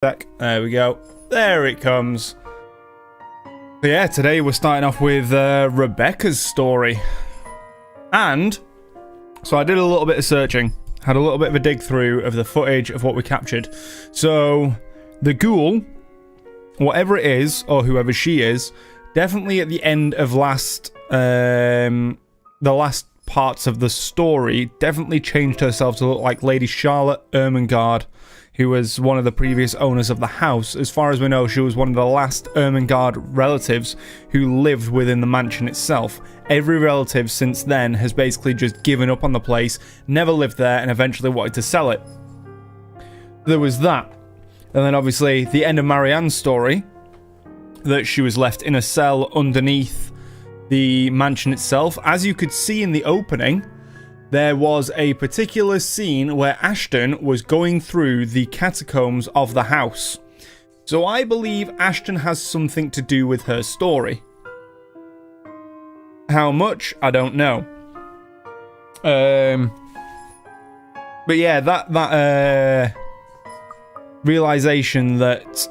Sec. There we go. There it comes. But yeah, today we're starting off with Rebecca's story. And so I did a little bit of searching. Had a little bit of a dig through of the footage of what we captured. So the ghoul, whatever it is, or whoever she is, definitely at the end of the last parts of the story, definitely changed herself to look like Lady Charlotte Ermengarde, who was one of the previous owners of the house. As far as we know, she was one of the last Ermengarde relatives who lived within the mansion itself. Every relative since then has basically just given up on the place, never lived there, and eventually wanted to sell it. There was that. And then obviously the end of Marianne's story, that she was left in a cell underneath the mansion itself. As you could see in the opening, there was a particular scene where Ashton was going through the catacombs of the house. So I believe Ashton has something to do with her story. How much? I don't know. But yeah, that realization that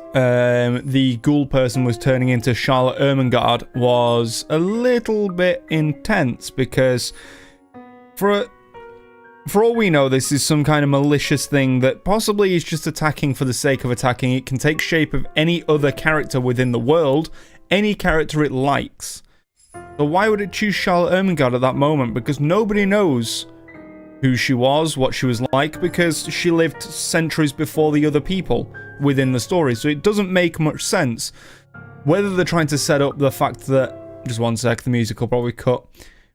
the ghoul person was turning into Charlotte Ermengarde was a little bit intense, because for all we know, this is some kind of malicious thing that possibly is just attacking for the sake of attacking. It can take shape of any other character within the world, any character it likes. So why would it choose Charlotte Ermengarde at that moment? Because nobody knows who she was, what she was like, because she lived centuries before the other people within the story. So it doesn't make much sense. Whether they're trying to set up the fact that... Just one sec, the music will probably cut.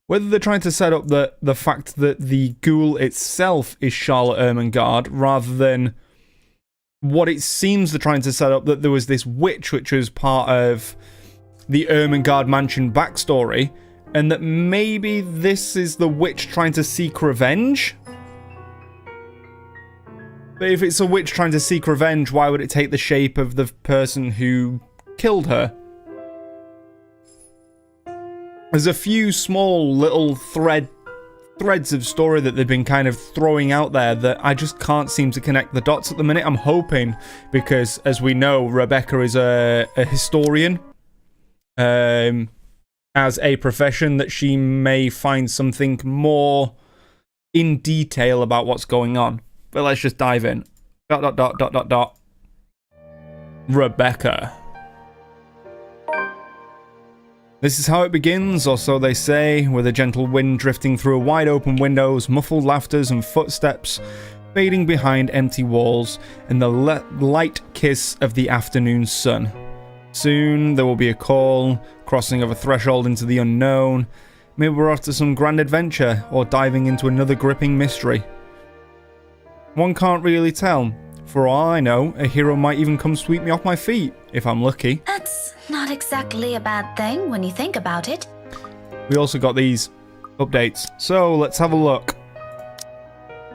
Whether they're trying to set up the fact that the ghoul itself is Charlotte Ermengarde, rather than what it seems they're trying to set up, that there was this witch which was part of the Ermengarde mansion backstory, and that maybe this is the witch trying to seek revenge? But if it's a witch trying to seek revenge, why would it take the shape of the person who killed her? There's a few small little threads of story that they've been kind of throwing out there that I just can't seem to connect the dots at the minute. I'm hoping, because as we know, Rebecca is a historian as a profession, that she may find something more in detail about what's going on. But let's just dive in. ... Rebecca. This is how it begins, or so they say, with a gentle wind drifting through wide open windows, muffled laughters and footsteps fading behind empty walls, and the light kiss of the afternoon sun. Soon there will be a call, crossing of a threshold into the unknown. Maybe we're off to some grand adventure, or diving into another gripping mystery. One can't really tell. For all I know, a hero might even come sweep me off my feet, if I'm lucky. That's not exactly a bad thing when you think about it. We also got these updates, so let's have a look.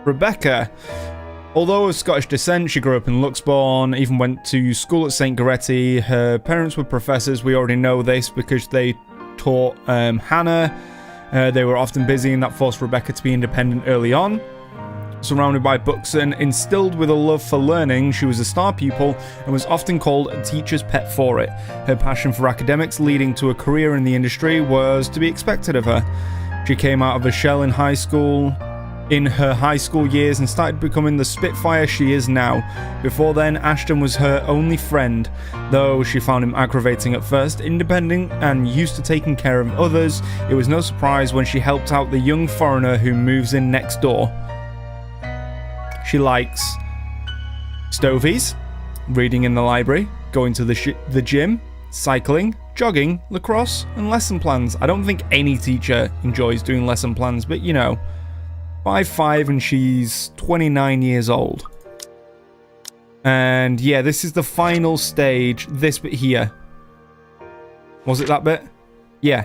Rebecca. Although of Scottish descent, she grew up in Luxbourne, even went to school at St. Goretti. Her parents were professors. We already know this because they taught Hannah. They were often busy, and that forced Rebecca to be independent early on. Surrounded by books and instilled with a love for learning, she was a star pupil and was often called a teacher's pet for it. Her passion for academics, leading to a career in the industry, was to be expected of her. She came out of a shell in her high school years and started becoming the Spitfire she is now. Before then, Ashton was her only friend. Though she found him aggravating at first, independent and used to taking care of others, it was no surprise when she helped out the young foreigner who moves in next door. She likes stovies, reading in the library, going to the gym, cycling, jogging, lacrosse, and lesson plans. I don't think any teacher enjoys doing lesson plans, but you know, 5'5", and she's 29 years old. And yeah, this is the final stage, this bit here. Was it that bit? Yeah.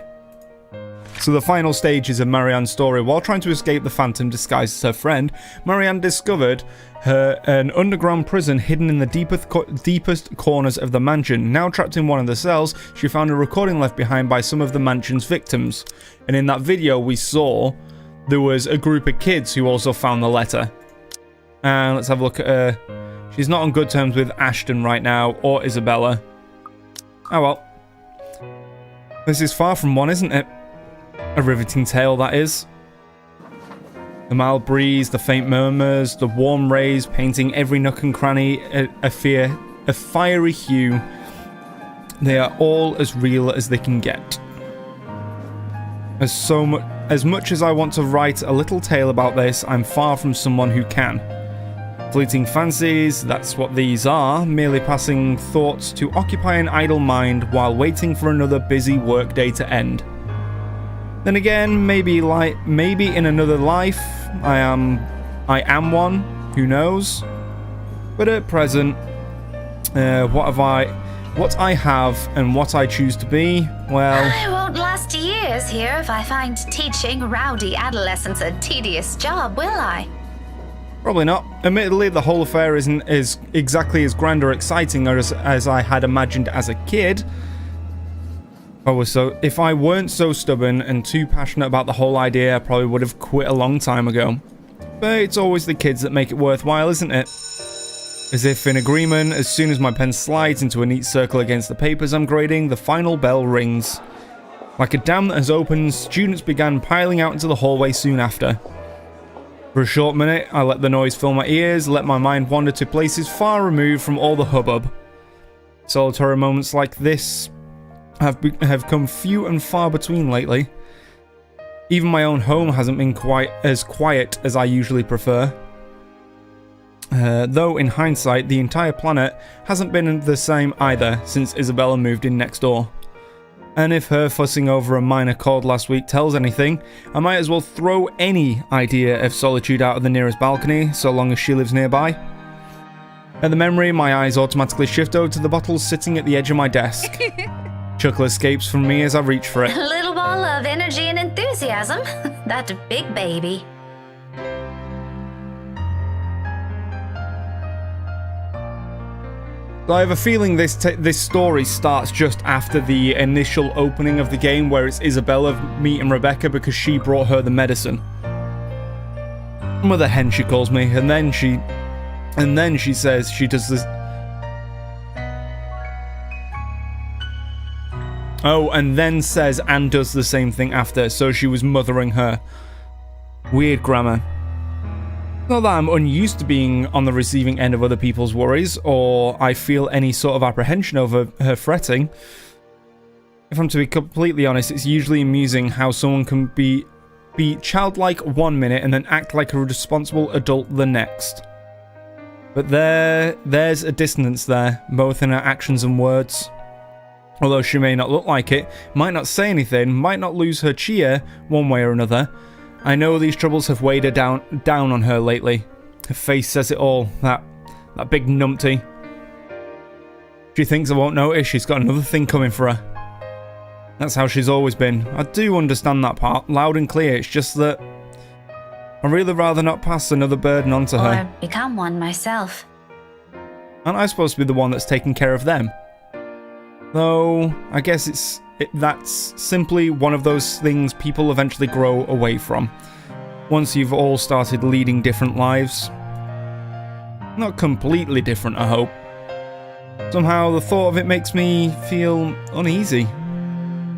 So the final stages of Marianne's story. While trying to escape the Phantom disguised as her friend, Marianne discovered an underground prison hidden in the deepest corners of the mansion. Now trapped in one of the cells, she found a recording left behind by some of the mansion's victims. And in that video we saw, there was a group of kids who also found the letter. And let's have a look at her. She's not on good terms with Ashton right now, or Isabella. Oh well. This is far from one, isn't it? A riveting tale, that is. The mild breeze, the faint murmurs, the warm rays painting every nook and cranny a fiery hue. They are all as real as they can get. As much as I want to write a little tale about this, I'm far from someone who can. Fleeting fancies, that's what these are, merely passing thoughts to occupy an idle mind while waiting for another busy workday to end. Then again, maybe in another life, I am one, who knows? But at present, what I have and what I choose to be, well... I won't last years here if I find teaching rowdy adolescents a tedious job, will I? Probably not. Admittedly, the whole affair isn't exactly as grand or exciting as I had imagined as a kid. If I weren't so stubborn and too passionate about the whole idea, I probably would have quit a long time ago. But it's always the kids that make it worthwhile, isn't it? As if in agreement, as soon as my pen slides into a neat circle against the papers I'm grading, the final bell rings. Like a dam that has opened, students began piling out into the hallway soon after. For a short minute, I let the noise fill my ears, let my mind wander to places far removed from all the hubbub. Solitary moments like this have come few and far between lately. Even my own home hasn't been quite as quiet as I usually prefer. Though in hindsight, the entire planet hasn't been the same either since Isabella moved in next door. And if her fussing over a minor chord last week tells anything, I might as well throw any idea of solitude out of the nearest balcony, so long as she lives nearby. At the memory, my eyes automatically shift over to the bottle sitting at the edge of my desk. Chuckle escapes from me as I reach for it. A little ball of energy and enthusiasm. That big baby. So I have a feeling this story starts just after the initial opening of the game, where it's Isabella meeting Rebecca because she brought her the medicine. Mother hen, she calls me, and then she says she does this. Oh, and then says and does the same thing after, so she was mothering her. Weird grammar. Not that I'm unused to being on the receiving end of other people's worries, or I feel any sort of apprehension over her fretting. If I'm to be completely honest, it's usually amusing how someone can be childlike 1 minute and then act like a responsible adult the next. But there's a dissonance there, both in her actions and words. Although she may not look like it, might not say anything, might not lose her cheer one way or another, I know these troubles have weighed her down on her lately. Her face says it all, that big numpty. She thinks I won't notice she's got another thing coming for her. That's how she's always been. I do understand that part, loud and clear, it's just that I'd really rather not pass another burden onto her. Or become one myself. Aren't I supposed to be the one that's taking care of them? Though, I guess that's simply one of those things people eventually grow away from. Once you've all started leading different lives. Not completely different, I hope. Somehow the thought of it makes me feel uneasy.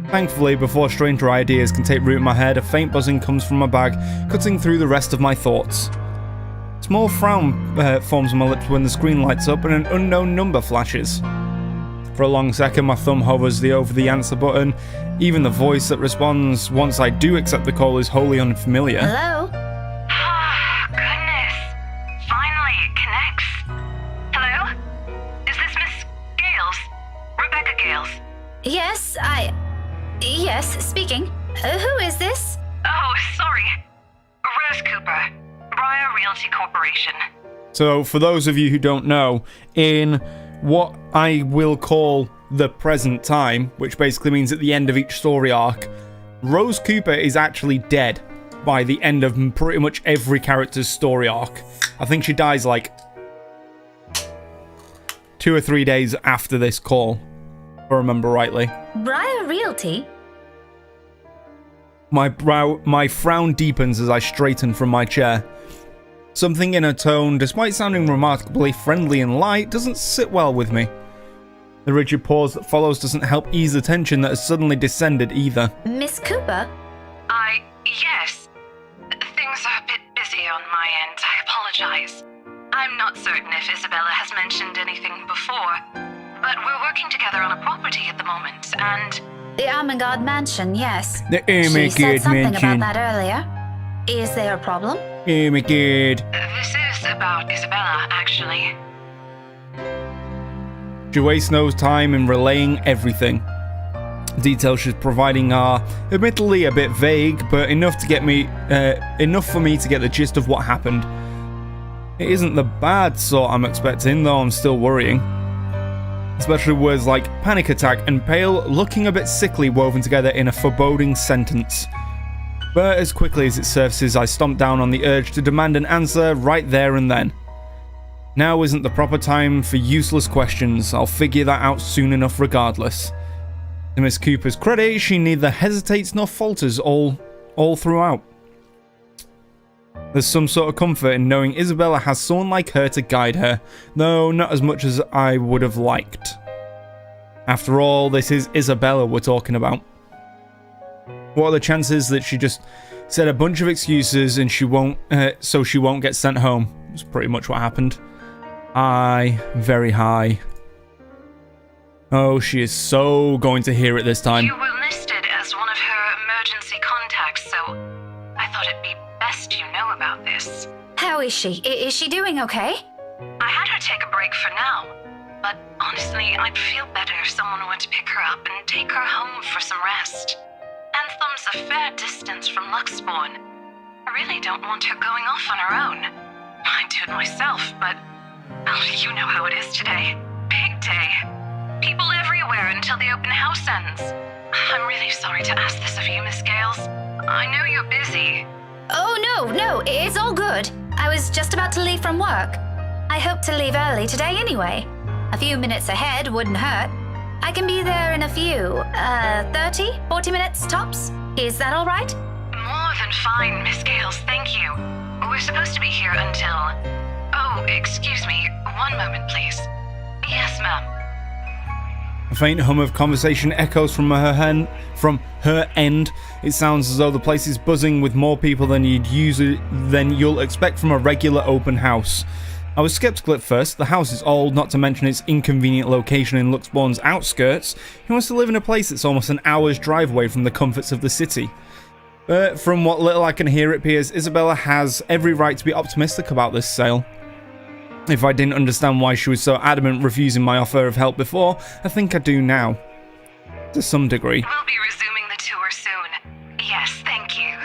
Thankfully, before stranger ideas can take root in my head, a faint buzzing comes from my bag, cutting through the rest of my thoughts. A small frown forms on my lips when the screen lights up and an unknown number flashes. For a long second, my thumb hovers over the answer button. Even the voice that responds once I do accept the call is wholly unfamiliar. Hello? Oh, goodness. Finally, it connects. Hello? Is this Miss Gales? Rebecca Gales? Yes, Yes, speaking. Who is this? Oh, sorry. Rose Cooper, Briar Realty Corporation. So, for those of you who don't know, in what I will call the present time, which basically means at the end of each story arc, Rose Cooper is actually dead by the end of pretty much every character's story arc. I think she dies like 2 or 3 days after this call, if I remember rightly. Briar Realty? My frown deepens as I straighten from my chair. Something in her tone, despite sounding remarkably friendly and light, doesn't sit well with me. The rigid pause that follows doesn't help ease the tension that has suddenly descended either. Miss Cooper? Yes. Things are a bit busy on my end. I apologize. I'm not certain if Isabella has mentioned anything before, but we're working together on a property at the moment, and... The Armengard Mansion, yes. The She said Armengard something Mansion. about that earlier. Is there a problem? Armengard. This is about Isabella, actually. She wastes no time in relaying everything. Details she's providing are admittedly a bit vague, but enough for me to get the gist of what happened. It isn't the bad sort I'm expecting, though I'm still worrying. Especially words like panic attack and pale, looking a bit sickly woven together in a foreboding sentence. But as quickly as it surfaces, I stomp down on the urge to demand an answer right there and then. Now isn't the proper time for useless questions. I'll figure that out soon enough regardless. To Miss Cooper's credit, she neither hesitates nor falters all throughout. There's some sort of comfort in knowing Isabella has someone like her to guide her, though not as much as I would have liked. After all, this is Isabella we're talking about. What are the chances that she just said a bunch of excuses and so she won't get sent home? That's pretty much what happened. Very high. Oh, she is so going to hear it this time. You were listed as one of her emergency contacts, so I thought it'd be best you know about this. How is she? Is she doing okay? I had her take a break for now, but honestly, I'd feel better if someone were to pick her up and take her home for some rest. Anthem's a fair distance from Luxbourne. I really don't want her going off on her own. I'd do it myself, but you know how it is today. Big day. People everywhere until the open house ends. I'm really sorry to ask this of you, Miss Gales. I know you're busy. Oh, no, it's all good. I was just about to leave from work. I hope to leave early today anyway. A few minutes ahead wouldn't hurt. I can be there in a few, 30, 40 minutes tops. Is that all right? More than fine, Miss Gales, thank you. We're supposed to be here until... Oh, excuse me. One moment, please. Yes, ma'am. A faint hum of conversation echoes from her end. It sounds as though the place is buzzing with more people than you'll expect from a regular open house. I was skeptical at first. The house is old, not to mention its inconvenient location in Luxbourne's outskirts. Who wants to live in a place that's almost an hour's drive away from the comforts of the city? But from what little I can hear, it appears Isabella has every right to be optimistic about this sale. If I didn't understand why she was so adamant refusing my offer of help before, I think I do now. To some degree. We'll be resuming the tour soon. Yes, thank you.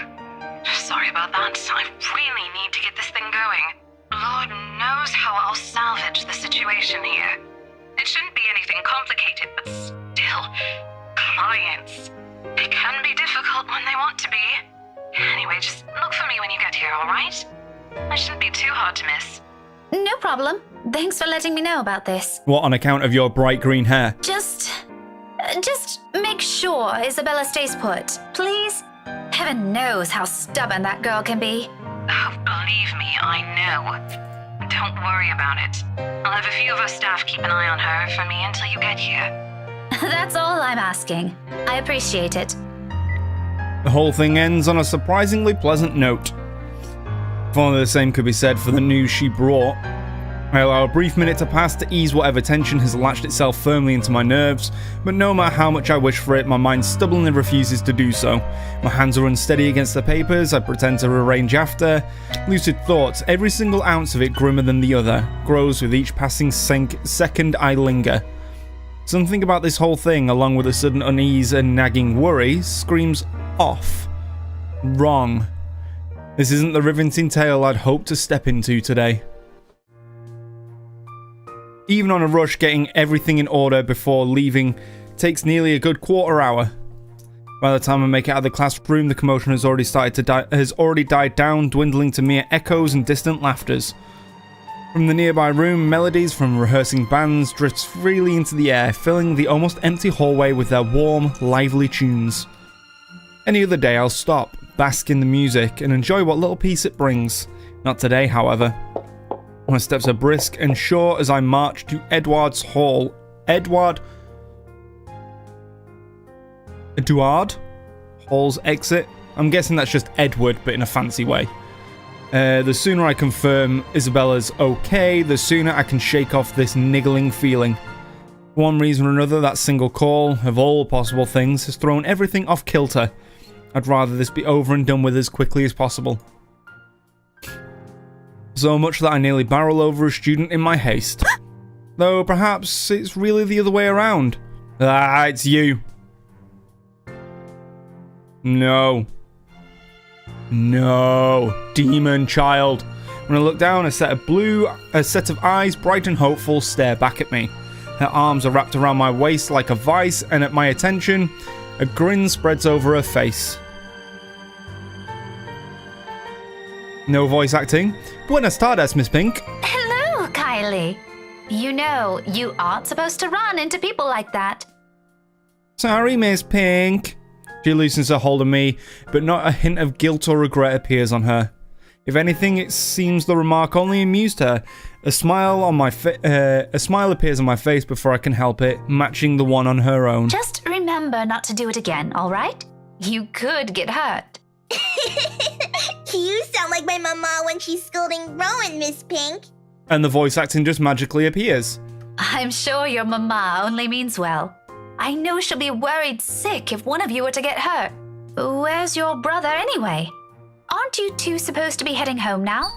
Sorry about that. I really need to get this thing going. Lord knows how I'll salvage the situation here. It shouldn't be anything complicated, but still, clients. It can be difficult when they want to be. Anyway, just look for me when you get here, alright? I shouldn't be too hard to miss. No problem. Thanks for letting me know about this. What, on account of your bright green hair? Just make sure Isabella stays put, please. Heaven knows how stubborn that girl can be. Oh, believe me, I know. Don't worry about it. I'll have a few of our staff keep an eye on her for me until you get here. That's all I'm asking. I appreciate it. The whole thing ends on a surprisingly pleasant note. If only the same could be said for the news she brought. I allow a brief minute to pass to ease whatever tension has latched itself firmly into my nerves, but no matter how much I wish for it, my mind stubbornly refuses to do so. My hands are unsteady against the papers, I pretend to arrange after. Lucid thoughts, every single ounce of it grimmer than the other, grows with each passing second I linger. Something about this whole thing, along with a sudden unease and nagging worry, screams off. Wrong. This isn't the riveting tale I'd hoped to step into today. Even on a rush, getting everything in order before leaving takes nearly a good quarter hour. By the time I make it out of the classroom, the commotion has already died down, dwindling to mere echoes and distant laughters. From the nearby room, melodies from rehearsing bands drift freely into the air, filling the almost empty hallway with their warm, lively tunes. Any other day I'll stop, bask in the music, and enjoy what little peace it brings. Not today, however. My steps are brisk and sure as I march to Edward's Hall. Edward Hall's exit. I'm guessing that's just Edward, but in a fancy way. The sooner I confirm Isabella's okay, the sooner I can shake off this niggling feeling. For one reason or another, that single call, of all possible things, has thrown everything off kilter. I'd rather this be over and done with as quickly as possible. So much that I nearly barrel over a student in my haste. Though perhaps it's really the other way around. Ah, it's you. No. No. Demon child. When I look down, a set of eyes, bright and hopeful, stare back at me. Her arms are wrapped around my waist like a vice, and at my attention, a grin spreads over her face. No voice acting. Buenas tardes, Miss Pink. Hello, Kylie. You know, you aren't supposed to run into people like that. Sorry, Miss Pink. She loosens her hold of me, but not a hint of guilt or regret appears on her. If anything, it seems the remark only amused her. A smile appears on my face before I can help it, matching the one on her own. Just remember not to do it again, all right? You could get hurt. You sound like my mama when she's scolding Rowan, Miss Pink. And the voice acting just magically appears. I'm sure your mama only means well. I know she'll be worried sick if one of you were to get hurt. Where's your brother anyway? Aren't you two supposed to be heading home now?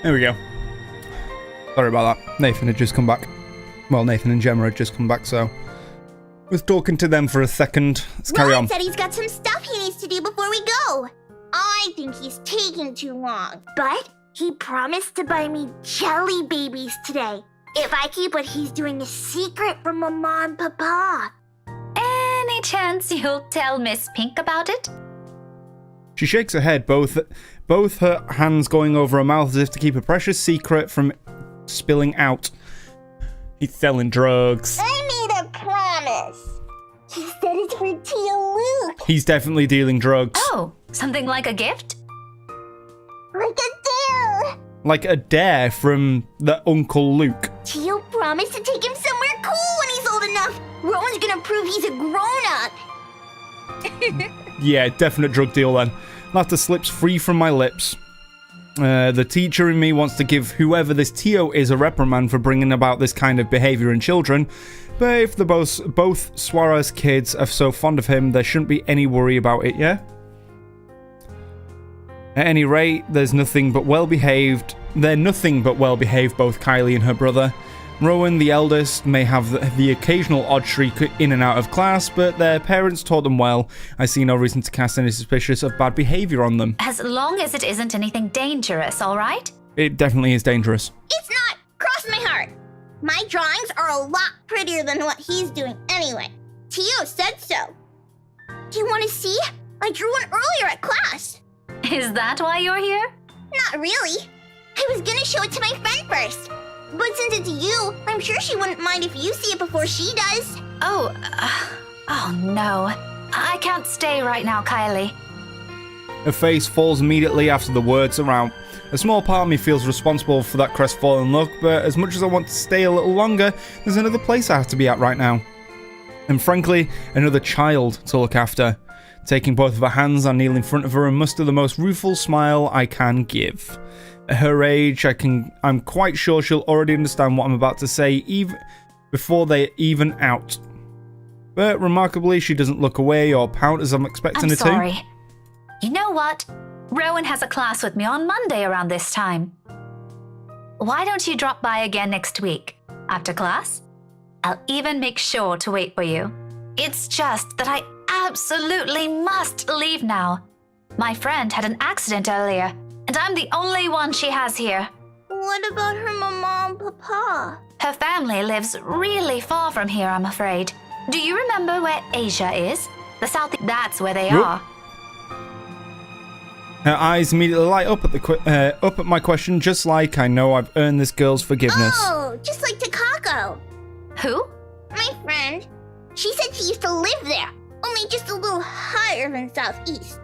There we go. Sorry about that. Nathan had just come back. Well, Nathan and Gemma had just come back, so... was talking to them for a second. Let's carry on. Ron said he's got some stuff he needs to do before we go. I think he's taking too long. But he promised to buy me jelly babies today. If I keep what he's doing a secret from Mama and Papa. Any chance you'll tell Miss Pink about it? She shakes her head, both her hands going over her mouth as if to keep a precious secret from spilling out. He's selling drugs. I made a promise. He said it's for Tia Luke. He's definitely dealing drugs. Oh, something like a gift? Like a dare. Like a dare from the Uncle Luke. Tio promised to take him somewhere cool when he's old enough. Rowan's gonna prove he's a grown-up. Yeah, definite drug deal then. Laughter slips free from my lips. The teacher in me wants to give whoever this Tio is a reprimand for bringing about this kind of behavior in children, but if the both Suarez kids are so fond of him, there shouldn't be any worry about it, yeah? At any rate, they're nothing but well-behaved, both Kylie and her brother. Rowan, the eldest, may have the occasional odd shriek in and out of class, but their parents taught them well. I see no reason to cast any suspicion of bad behavior on them. As long as it isn't anything dangerous, all right? It definitely is dangerous. It's not. Cross my heart. My drawings are a lot prettier than what he's doing anyway. Tio said so. Do you want to see? I drew one earlier at class. Is that why you're here? Not really. I was gonna show it to my friend first. But since it's you, I'm sure she wouldn't mind if you see it before she does. Oh no. I can't stay right now, Kylie. Her face falls immediately after the words are out. A small part of me feels responsible for that crestfallen look, but as much as I want to stay a little longer, there's another place I have to be at right now. And frankly, another child to look after. Taking both of her hands, I kneel in front of her and muster the most rueful smile I can give. At her age, I'm quite sure she'll already understand what I'm about to say, even before they're even out. But remarkably, she doesn't look away or pout as I'm expecting her to. I'm sorry. You know what? Rowan has a class with me on Monday around this time. Why don't you drop by again next week? After class? I'll even make sure to wait for you. It's just that I absolutely must leave now. My friend had an accident earlier, and I'm the only one she has here. What about her mama and papa? Her family lives really far from here, I'm afraid. Do you remember where Asia is? The south. That's where they are. Her eyes immediately light up at my question, just like I know I've earned this girl's forgiveness. Oh, just like Takako. Who? My friend. She said she used to live there, only just a little higher than Southeast.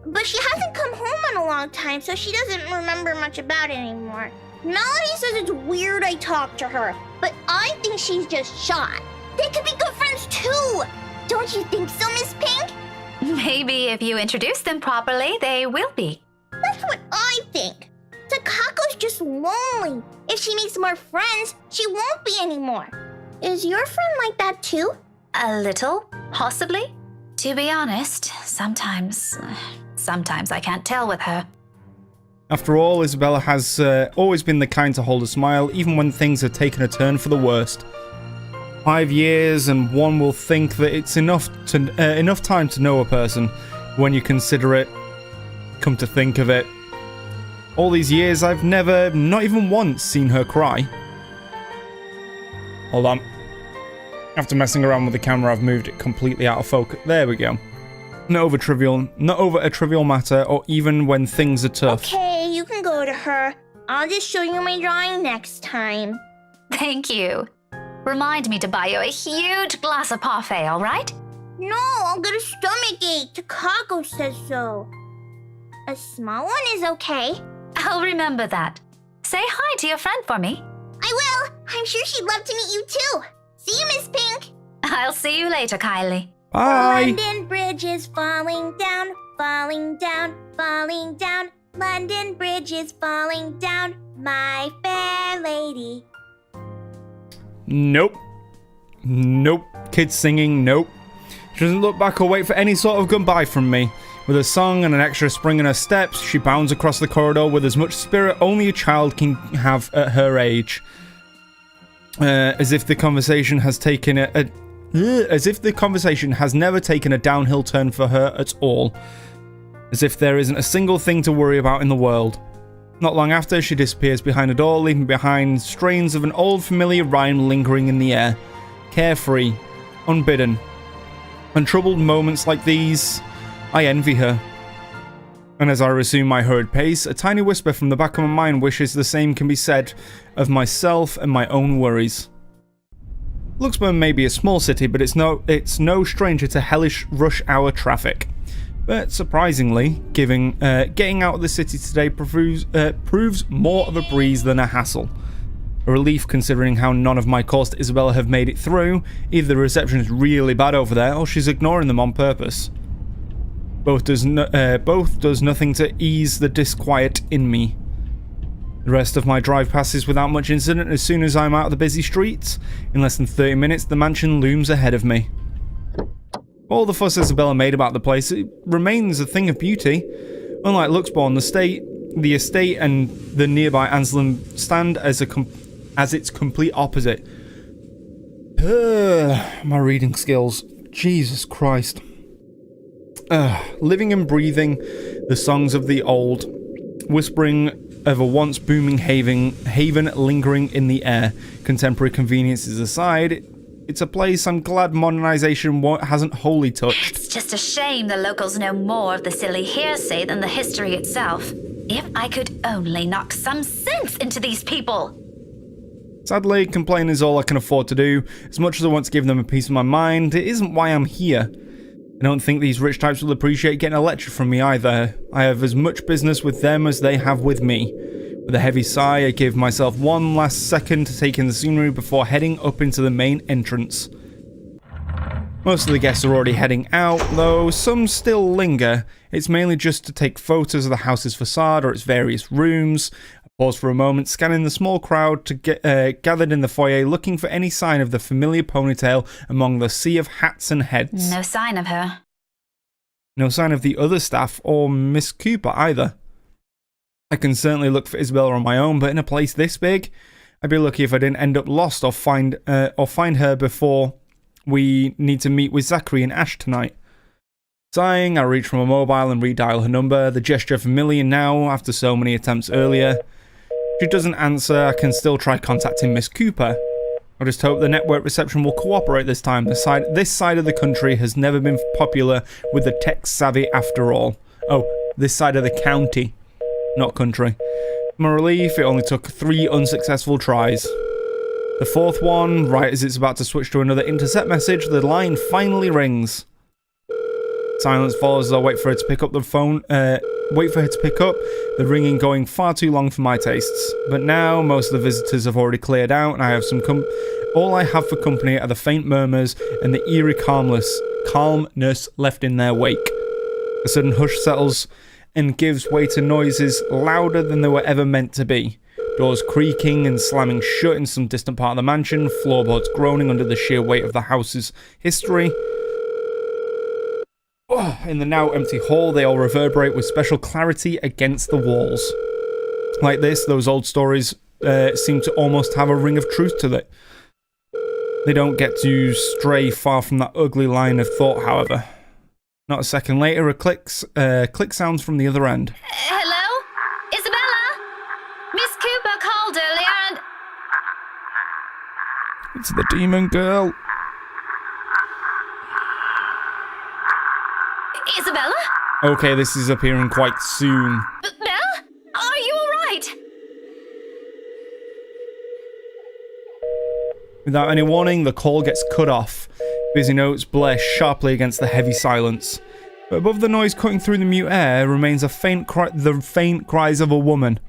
But she hasn't come home in a long time, so she doesn't remember much about it anymore. Melody says it's weird I talked to her, but I think she's just shy. They could be good friends too! Don't you think so, Miss Pink? Maybe if you introduce them properly, they will be. That's what I think. Takako's just lonely. If she makes more friends, she won't be anymore. Is your friend like that too? A little, possibly. To be honest, sometimes I can't tell with her. After all, Isabella has always been the kind to hold a smile, even when things have taken a turn for the worst. 5 years, and one will think that it's enough time to know a person. When you consider it, come to think of it, all these years I've never, not even once, seen her cry. Hold on. After messing around with the camera, I've moved it completely out of focus. There we go. Not over a trivial matter, or even when things are tough. Okay, you can go to her. I'll just show you my drawing next time. Thank you. Remind me to buy you a huge glass of parfait, all right? No, I'll get a stomachache. Takako says so. A small one is okay. I'll remember that. Say hi to your friend for me. I will. I'm sure she'd love to meet you too. See you, Miss Pink. I'll see you later, Kylie. Bye! London Bridge is falling down, falling down, falling down. London Bridge is falling down, my fair lady. Nope. Nope. Kids singing, nope. She doesn't look back or wait for any sort of goodbye from me. With a song and an extra spring in her steps, she bounds across the corridor with as much spirit only a child can have at her age. As if the conversation has never taken a downhill turn for her at all. As if there isn't a single thing to worry about in the world. Not long after, she disappears behind a door, leaving behind strains of an old familiar rhyme lingering in the air. Carefree, unbidden. Untroubled moments like these, I envy her. And as I resume my hurried pace, a tiny whisper from the back of my mind wishes the same can be said of myself and my own worries. Luxburn may be a small city, but it's no stranger to hellish rush hour traffic. But surprisingly, getting out of the city today proves more of a breeze than a hassle. A relief considering how none of my calls to Isabella have made it through. Either the reception is really bad over there, or she's ignoring them on purpose. Both does nothing to ease the disquiet in me. The rest of my drive passes without much incident. As soon as I'm out of the busy streets, in less than 30 minutes, the mansion looms ahead of me. All the fuss Isabella made about the place, it remains a thing of beauty. Unlike Luxbourne, the estate and the nearby Anselm stand as its complete opposite. My reading skills. Jesus Christ. Living and breathing the songs of the old, whispering of a once booming haven lingering in the air. Contemporary conveniences aside, it's a place I'm glad modernization hasn't wholly touched. It's just a shame the locals know more of the silly hearsay than the history itself. If I could only knock some sense into these people. Sadly, complaining is all I can afford to do. As much as I want to give them a piece of my mind, it isn't why I'm here. I don't think these rich types will appreciate getting a lecture from me either. I have as much business with them as they have with me. With a heavy sigh, I give myself one last second to take in the scenery before heading up into the main entrance. Most of the guests are already heading out, though some still linger. It's mainly just to take photos of the house's facade or its various rooms. I pause for a moment, scanning the small crowd gathered in the foyer, looking for any sign of the familiar ponytail among the sea of hats and heads. No sign of her. No sign of the other staff or Miss Cooper either. I can certainly look for Isabella on my own, but in a place this big, I'd be lucky if I didn't end up lost or find her before we need to meet with Zachary and Ash tonight. Sighing, I reach for my mobile and redial her number, the gesture familiar now after so many attempts earlier. If she doesn't answer, I can still try contacting Miss Cooper. I just hope the network reception will cooperate this time. This side of the country has never been popular with the tech-savvy after all. Oh, this side of the county. Not country. For my relief, it only took 3 unsuccessful tries. The fourth one, right as it's about to switch to another intercept message, the line finally rings. Silence follows as I wait for her to pick up the phone. The ringing going far too long for my tastes. But now, most of the visitors have already cleared out, and I have all I have for company are the faint murmurs and the eerie calmness left in their wake. A sudden hush settles and gives way to noises louder than they were ever meant to be. Doors creaking and slamming shut in some distant part of the mansion, floorboards groaning under the sheer weight of the house's history. In the now empty hall, they all reverberate with special clarity against the walls. Like this, those old stories seem to almost have a ring of truth to them. They don't get to stray far from that ugly line of thought, however. Not a second later, a click sounds from the other end. Hello? Isabella? Miss Cooper called earlier and... It's the demon girl. Isabella? Okay, this is appearing quite soon. Bella? Are you alright? Without any warning, the call gets cut off. Busy notes blare sharply against the heavy silence. But above the noise cutting through the mute air remains the faint cries of a woman.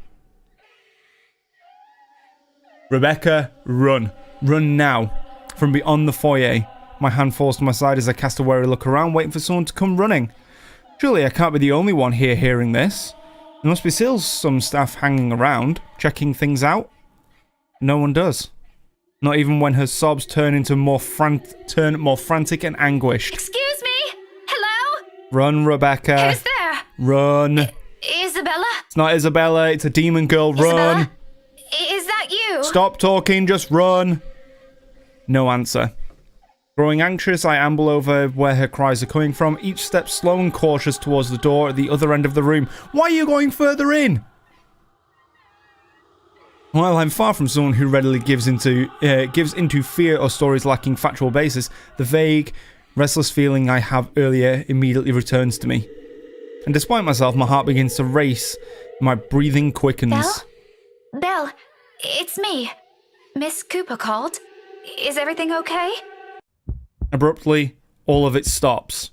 Rebecca, run. Run now. From beyond the foyer. My hand falls to my side as I cast a wary look around, waiting for someone to come running. Surely I can't be the only one here hearing this. There must be still some staff hanging around, checking things out. No one does. Not even when her sobs turn more frantic and anguished. Excuse me? Hello? Run, Rebecca. Who's there? Run. Isabella? It's not Isabella, it's a demon girl. Run. Isabella? Is that you? Stop talking, just run. No answer. Growing anxious, I amble over where her cries are coming from, each step slow and cautious towards the door at the other end of the room. Why are you going further in? While I'm far from someone who readily gives into fear or stories lacking factual basis, the vague, restless feeling I have earlier immediately returns to me. And despite myself, my heart begins to race, my breathing quickens. Belle? Belle, it's me. Miss Cooper called. Is everything okay? Abruptly, all of it stops.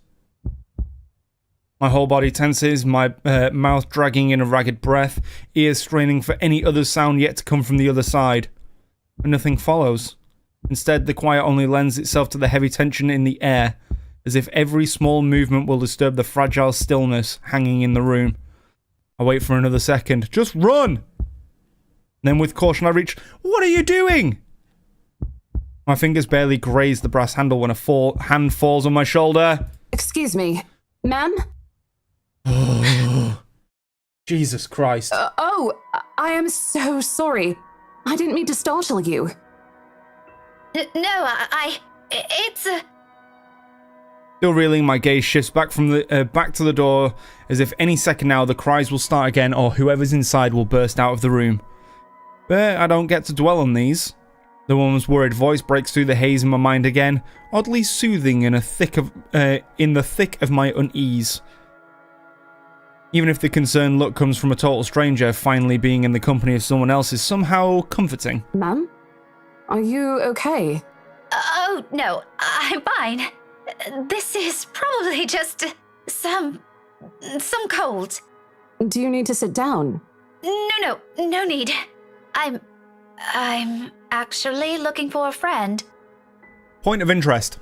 My whole body tenses, my mouth dragging in a ragged breath, ears straining for any other sound yet to come from the other side. But nothing follows. Instead, the quiet only lends itself to the heavy tension in the air, as if every small movement will disturb the fragile stillness hanging in the room. I wait for another second. Just run! Then with caution I reach, what are you doing? My fingers barely graze the brass handle when a hand falls on my shoulder. Excuse me, ma'am? Jesus Christ. I am so sorry. I didn't mean to startle you. No, it's a... Still reeling, my gaze shifts back from the back to the door, as if any second now the cries will start again or whoever's inside will burst out of the room. But I don't get to dwell on these. The woman's worried voice breaks through the haze in my mind again, oddly soothing in the thick of my unease. Even if the concerned look comes from a total stranger, finally being in the company of someone else is somehow comforting. Ma'am? Are you okay? Oh, no, I'm fine. This is probably just some cold. Do you need to sit down? No need. I'm actually looking for a friend. Point of interest.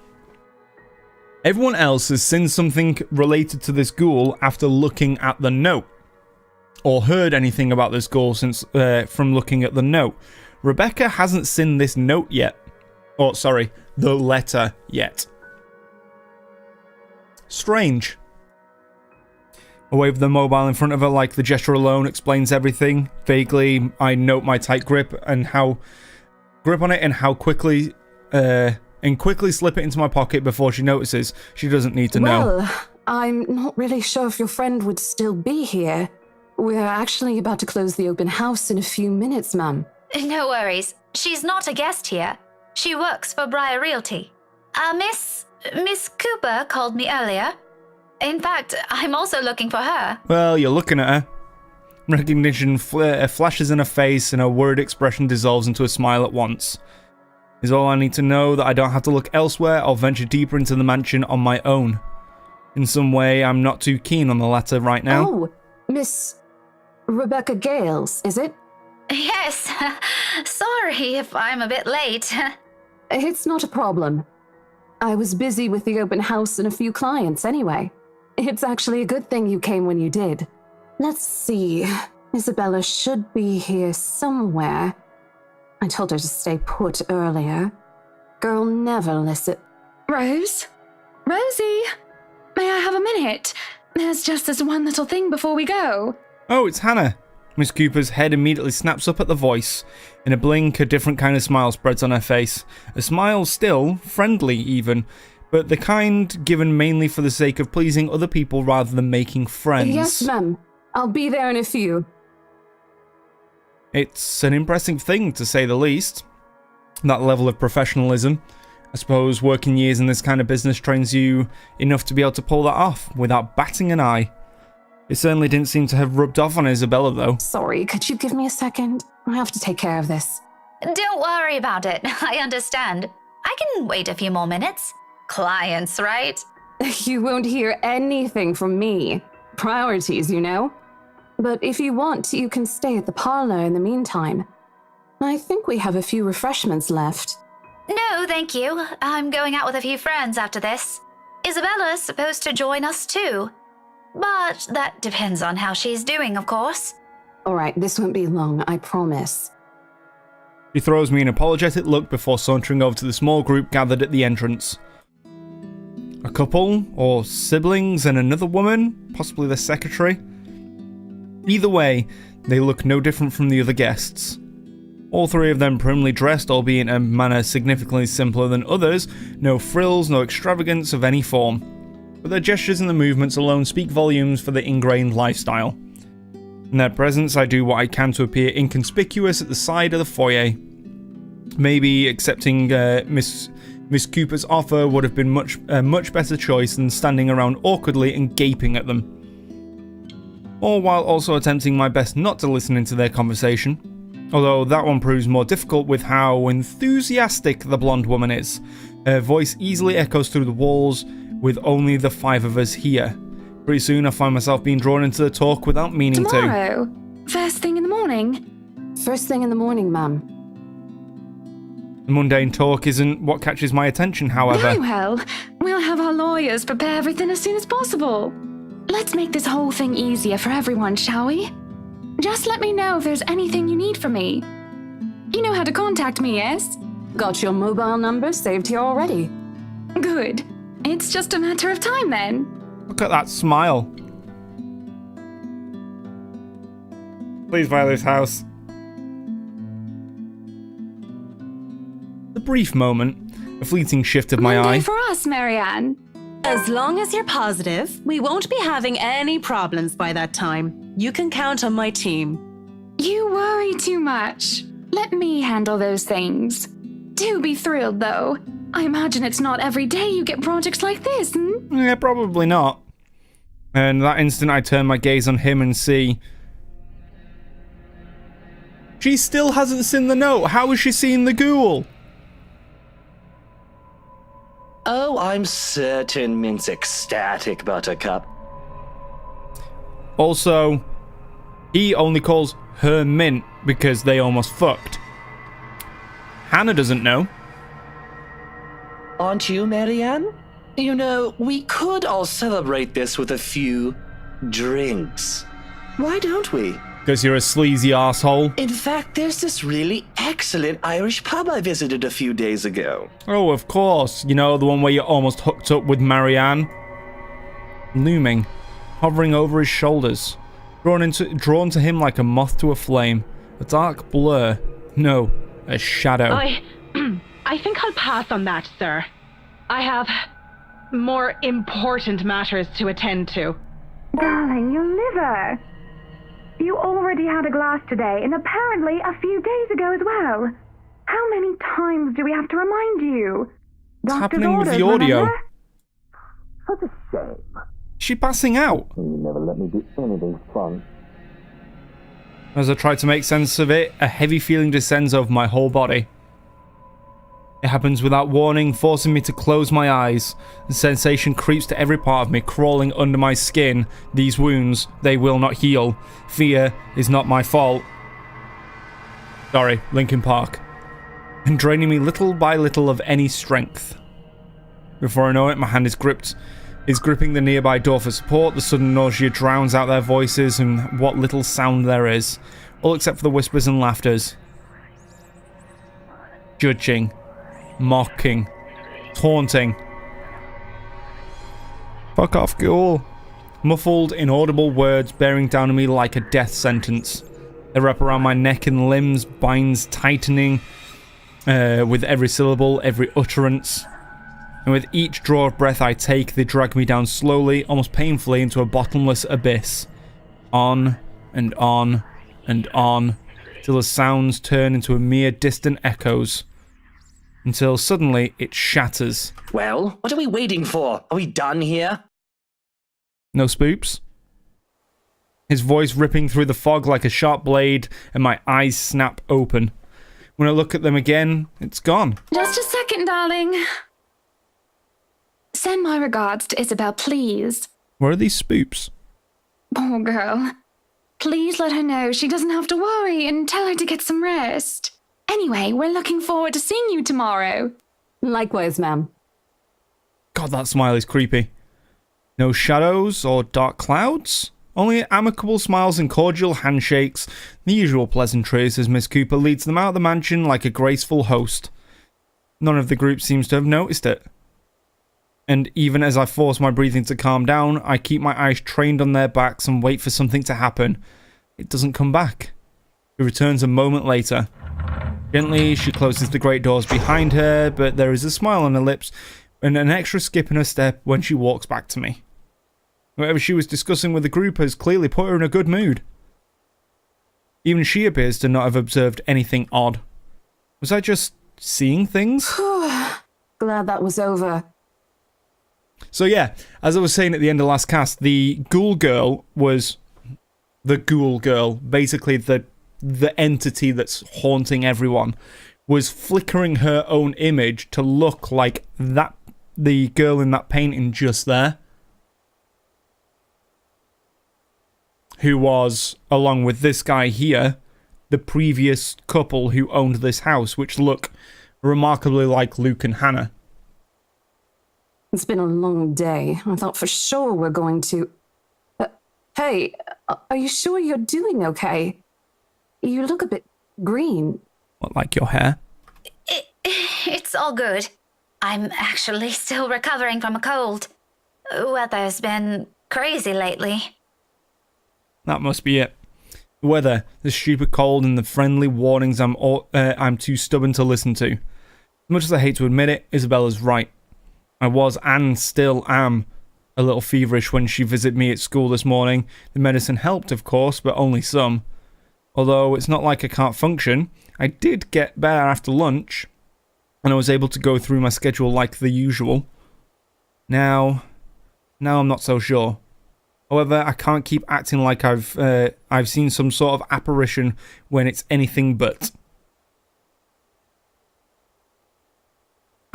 Everyone else has seen something related to this ghoul after looking at the note, or heard anything about this ghoul since from looking at the note. Rebecca hasn't seen this note yet. Oh, sorry, the letter yet. Strange. I wave the mobile in front of her like the gesture alone explains everything. Vaguely, I note my tight grip on it and how quickly slip it into my pocket before she notices. She doesn't need to know. Well, I'm not really sure if your friend would still be here. We're actually about to close the open house in a few minutes, ma'am. No worries. She's not a guest here. She works for Briar Realty. Miss Cooper called me earlier. In fact, I'm also looking for her. Well, you're looking at her. Recognition flashes in her face and her worried expression dissolves into a smile at once. Is all I need to know that I don't have to look elsewhere or venture deeper into the mansion on my own. In some way, I'm not too keen on the latter right now. Oh, Miss Rebecca Gales, is it? Yes. Sorry if I'm a bit late. It's not a problem. I was busy with the open house and a few clients anyway. It's actually a good thing you came when you did. Let's see. Isabella should be here somewhere. I told her to stay put earlier. Girl never listen. Rose? Rosie? May I have a minute? There's just this one little thing before we go. Oh, it's Hannah. Miss Cooper's head immediately snaps up at the voice. In a blink, a different kind of smile spreads on her face. A smile still, friendly even, but the kind given mainly for the sake of pleasing other people rather than making friends. Yes, ma'am. I'll be there in a few. It's an impressive thing, to say the least. That level of professionalism. I suppose working years in this kind of business trains you enough to be able to pull that off without batting an eye. It certainly didn't seem to have rubbed off on Isabella, though. Sorry, could you give me a second? I have to take care of this. Don't worry about it. I understand. I can wait a few more minutes. Clients, right? You won't hear anything from me. Priorities, you know? But if you want, you can stay at the parlor in the meantime. I think we have a few refreshments left. No, thank you. I'm going out with a few friends after this. Isabella's supposed to join us too. But that depends on how she's doing, of course. All right, this won't be long, I promise. She throws me an apologetic look before sauntering over to the small group gathered at the entrance. a couple, or siblings and another woman, possibly the secretary. Either way, they look no different from the other guests. All three of them primly dressed, albeit in a manner significantly simpler than others, no frills, no extravagance of any form. But their gestures and the movements alone speak volumes for the ingrained lifestyle. In their presence, I do what I can to appear inconspicuous at the side of the foyer. Maybe accepting Miss Cooper's offer would have been a much better choice than standing around awkwardly and gaping at them. All while also attempting my best not to listen into their conversation. Although that one proves more difficult with how enthusiastic the blonde woman is. Her voice easily echoes through the walls with only the five of us here. Pretty soon I find myself being drawn into the talk without meaning to. Tomorrow? First thing in the morning? First thing in the morning, ma'am. The mundane talk isn't what catches my attention, however. Very well. We'll have our lawyers prepare everything as soon as possible. Let's make this whole thing easier for everyone, shall we? Just let me know if there's anything you need from me. You know how to contact me, yes? Got your mobile number saved here already. Good. It's just a matter of time then. Look at that smile. Please buy this house. The brief moment, a fleeting shift of my Monday eye. for us, Marianne. As long as you're positive, we won't be having any problems by that time. You can count on my team. You worry too much. Let me handle those things. Do be thrilled, though. I imagine it's not every day you get projects like this, Yeah, probably not. And that instant I turn my gaze on him and see... She still hasn't seen the note. How has she seen the ghoul? Oh, I'm certain Mint's ecstatic, Buttercup. Also, he only calls her Mint because they almost fucked. Hannah doesn't know. Aren't you, Marianne? You know, we could all celebrate this with a few drinks. Why don't we? Because you're a sleazy arsehole. In fact, there's this really excellent Irish pub I visited a few days ago. Oh, of course. You know, the one where you almost hooked up with Marianne? Looming, hovering over his shoulders, drawn to him like a moth to a flame. A dark blur. No, a shadow. I think I'll pass on that, sir. I have more important matters to attend to. Darling, your liver. You already had a glass today, and apparently a few days ago as well. How many times do we have to remind you? What's Doctor's happening with orders, the audio? remember? Such a shame. Is she passing out? You never let me do anything fun. As I try to make sense of it, a heavy feeling descends over my whole body. It happens without warning, forcing me to close my eyes. The sensation creeps to every part of me, crawling under my skin. These wounds, they will not heal. Fear is not my fault. Sorry, Linkin Park. And draining me little by little of any strength. Before I know it, my hand is gripping the nearby door for support. The sudden nausea drowns out their voices and what little sound there is. All except for the whispers and laughters. Judging. Mocking. Taunting. Fuck off, ghoul. Muffled, inaudible words bearing down on me like a death sentence. They wrap around my neck and limbs, binds tightening with every syllable, every utterance. And with each draw of breath I take, they drag me down slowly, almost painfully, into a bottomless abyss. On and on and on, till the sounds turn into a mere distant echoes. Until suddenly it shatters. Well, what are we waiting for? Are we done here? No spoops? His voice ripping through the fog like a sharp blade, and my eyes snap open. When I look at them again, it's gone. Just a second, darling. Send my regards to Isabel, please. Where are these spoops? Poor girl. Please let her know she doesn't have to worry and tell her to get some rest. Anyway, we're looking forward to seeing you tomorrow. Likewise, ma'am. God, that smile is creepy. No shadows or dark clouds? Only amicable smiles and cordial handshakes. The usual pleasantries as Miss Cooper leads them out of the mansion like a graceful host. None of the group seems to have noticed it. And even as I force my breathing to calm down, I keep my eyes trained on their backs and wait for something to happen. It doesn't come back. It returns a moment later. Gently, she closes the great doors behind her, but there is a smile on her lips and an extra skip in her step when she walks back to me. Whatever she was discussing with the group has clearly put her in a good mood. Even she appears to not have observed anything odd. Was I just seeing things? Glad that was over. So yeah, as I was saying at the end of last cast, the ghoul girl was the ghoul girl, basically the entity that's haunting everyone, was flickering her own image to look like that the girl in that painting just there, who was, along with this guy here, the previous couple who owned this house, which look remarkably like Luke and Hannah. It's been a long day. I thought for sure we're going to... hey, are you sure you're doing okay? You look a bit green. What, like your hair? It's all good. I'm actually still recovering from a cold. Weather's been crazy lately. That must be it. The weather, the stupid cold, and the friendly warnings I'm too stubborn to listen to. As much as I hate to admit it, Isabella's right. I was and still am a little feverish when she visited me at school this morning. The medicine helped, of course, but only some. Although it's not like I can't function, I did get better after lunch, and I was able to go through my schedule like the usual. Now I'm not so sure. However, I can't keep acting like I've seen some sort of apparition when it's anything but.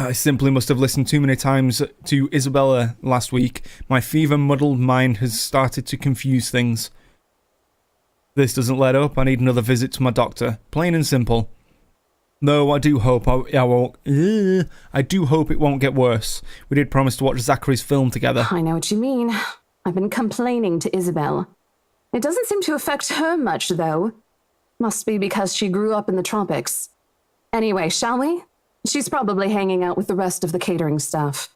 I simply must have listened too many times to Isabella last week. My fever-muddled mind has started to confuse things. This doesn't let up. I need another visit to my doctor. Plain and simple. Though I do hope I do hope it won't get worse. We did promise to watch Zachary's film together. I know what you mean. I've been complaining to Isabel. It doesn't seem to affect her much, though. Must be because she grew up in the tropics. Anyway, shall we? She's probably hanging out with the rest of the catering staff.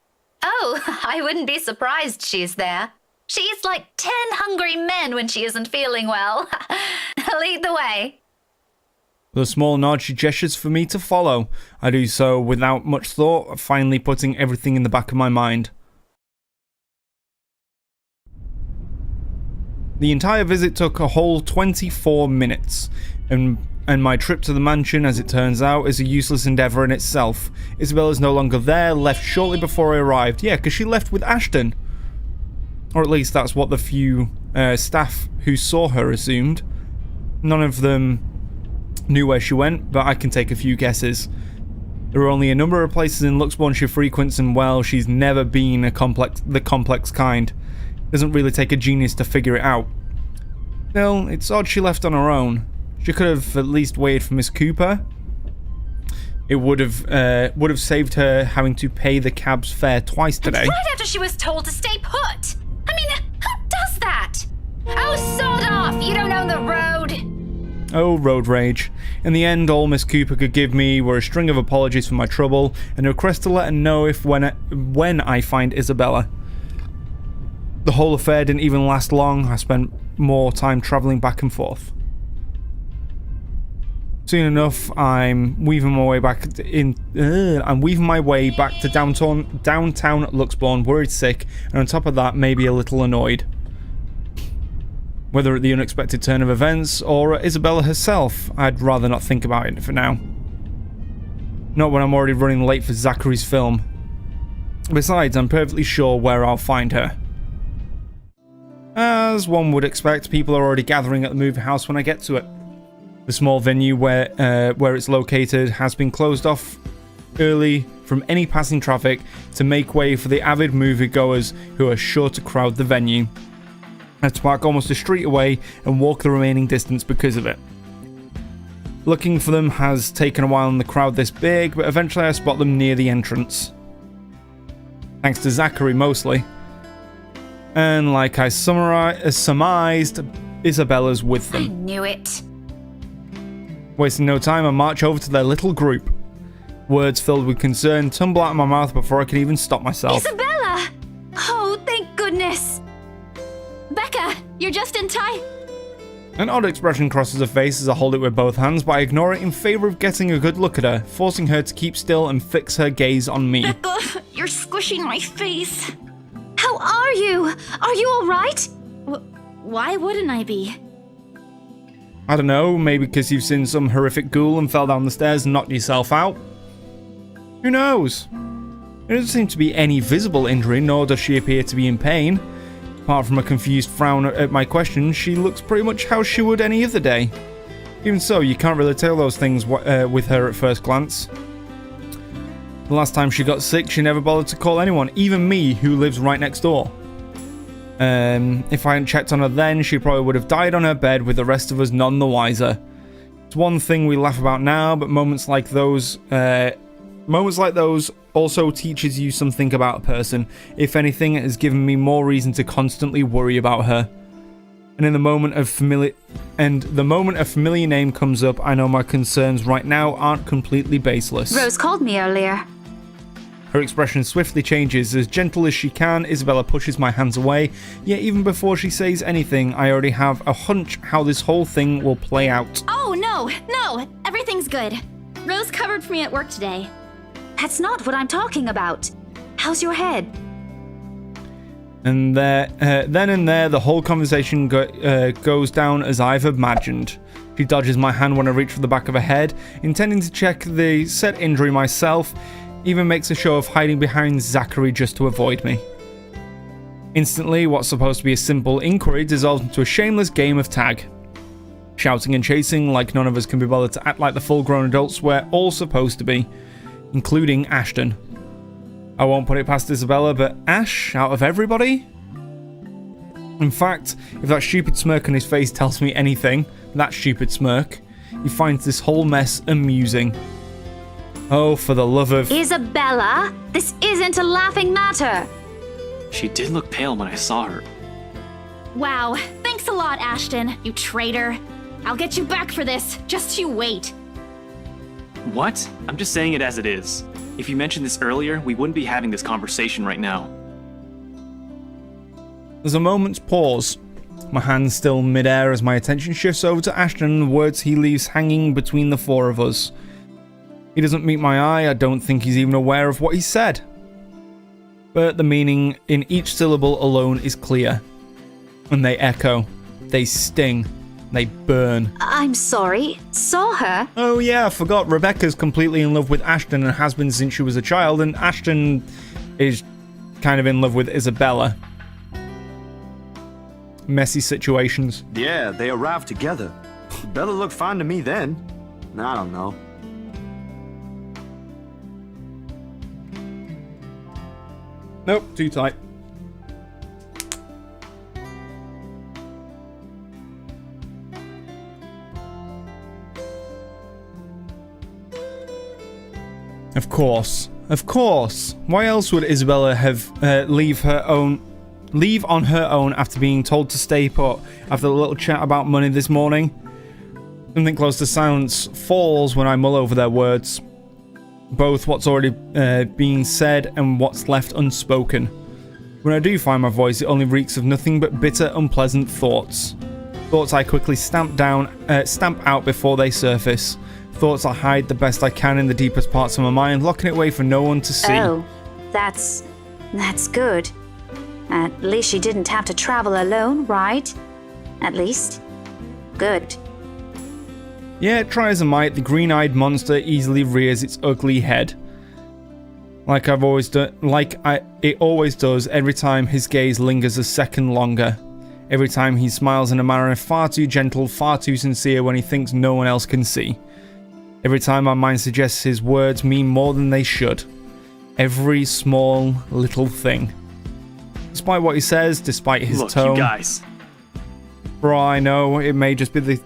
Oh, I wouldn't be surprised she's there. She eats like 10 hungry men when she isn't feeling well. Lead the way. With a small nod, she gestures for me to follow. I do so without much thought, finally putting everything in the back of my mind. The entire visit took a whole 24 minutes, and my trip to the mansion, as it turns out, is a useless endeavour in itself. Isabella's no longer there, left shortly before I arrived. Yeah, because she left with Ashton. Or at least that's what the few staff who saw her assumed. None of them knew where she went, but I can take a few guesses. There are only a number of places in Luxbourne she frequents, and well, she's never been the complex kind. Doesn't really take a genius to figure it out. Still, it's odd she left on her own. She could have at least waited for Miss Cooper. It would have saved her having to pay the cab's fare twice today. Right after she was told to stay put. I mean, who does that? Oh, sod off! You don't own the road! Oh, road rage. In the end, all Miss Cooper could give me were a string of apologies for my trouble and a request to let her know if when I find Isabella. The whole affair didn't even last long. I spent more time travelling back and forth. Soon enough, I'm weaving my way back to downtown Luxbourne, worried sick, and on top of that, maybe a little annoyed. Whether at the unexpected turn of events or at Isabella herself, I'd rather not think about it for now. Not when I'm already running late for Zachary's film. Besides, I'm perfectly sure where I'll find her. As one would expect, people are already gathering at the movie house when I get to it. The small venue where it's located has been closed off early from any passing traffic to make way for the avid moviegoers who are sure to crowd the venue. I had to park almost a street away and walk the remaining distance because of it. Looking for them has taken a while in the crowd this big, but eventually I spot them near the entrance. Thanks to Zachary mostly. And like I surmised, Isabella's with them. I knew it. Wasting no time, I march over to their little group. Words filled with concern tumble out of my mouth before I can even stop myself. Isabella! just in time. An odd expression crosses her face as I hold it with both hands, but I ignore it in favor of getting a good look at her, forcing her to keep still and fix her gaze on me. Becca, you're squishing my face. How are you? Are you all right? Why wouldn't I be? I don't know, maybe because you've seen some horrific ghoul and fell down the stairs and knocked yourself out. Who knows? There doesn't seem to be any visible injury, nor does she appear to be in pain. Apart from a confused frown at my question, she looks pretty much how she would any other day. Even so, you can't really tell those things with her at first glance. The last time she got sick, she never bothered to call anyone, even me, who lives right next door. If I hadn't checked on her then, she probably would have died on her bed with the rest of us none the wiser. It's one thing we laugh about now, but moments like those also teaches you something about a person. If anything, it has given me more reason to constantly worry about her. And the moment a familiar name comes up, I know my concerns right now aren't completely baseless. Rose called me earlier. Her expression swiftly changes. As gentle as she can, Isabella pushes my hands away, yet even before she says anything, I already have a hunch how this whole thing will play out. Oh, no, everything's good. Rose covered for me at work today. That's not what I'm talking about. How's your head? And then and there, the whole conversation goes down as I've imagined. She dodges my hand when I reach for the back of her head, intending to check the said injury myself, even makes a show of hiding behind Zachary just to avoid me. Instantly, what's supposed to be a simple inquiry dissolves into a shameless game of tag. Shouting and chasing like none of us can be bothered to act like the full-grown adults we're all supposed to be, including Ashton. I won't put it past Isabella, but Ash, out of everybody? In fact, if that stupid smirk on his face tells me anything, that stupid smirk, he finds this whole mess amusing. Oh, for the love of... Isabella, this isn't a laughing matter. She did look pale when I saw her. Wow, thanks a lot, Ashton, you traitor. I'll get you back for this, just you wait. What? I'm just saying it as it is. If you mentioned this earlier, we wouldn't be having this conversation right now. There's a moment's pause. My hands still mid-air as my attention shifts over to Ashton and the words he leaves hanging between the four of us. He doesn't meet my eye, I don't think he's even aware of what he said. But the meaning in each syllable alone is clear. And they echo. They sting. They burn. I'm sorry. Saw her? Oh yeah, I forgot. Rebecca's completely in love with Ashton and has been since she was a child, and Ashton is kind of in love with Isabella. Messy situations. Yeah, they arrived together. Bella looked fine to me then. I don't know. Nope, too tight. Of course. Why else would Isabella have leave on her own after being told to stay put after the little chat about money this morning? Something close to silence falls when I mull over their words. Both what's already being said and what's left unspoken. When I do find my voice, it only reeks of nothing but bitter, unpleasant thoughts. Thoughts I quickly stamp out before they surface. Thoughts I hide the best I can in the deepest parts of my mind, locking it away for no one to see. Oh, that's good. At least she didn't have to travel alone, right? At least. Good. Yeah, try as I might, the green-eyed monster easily rears its ugly head. Like it always does every time his gaze lingers a second longer. Every time he smiles in a manner far too gentle, far too sincere when he thinks no one else can see. Every time my mind suggests his words mean more than they should. Every small, little thing. Despite what he says, despite his tone. Look, you guys. For all I know, it may just be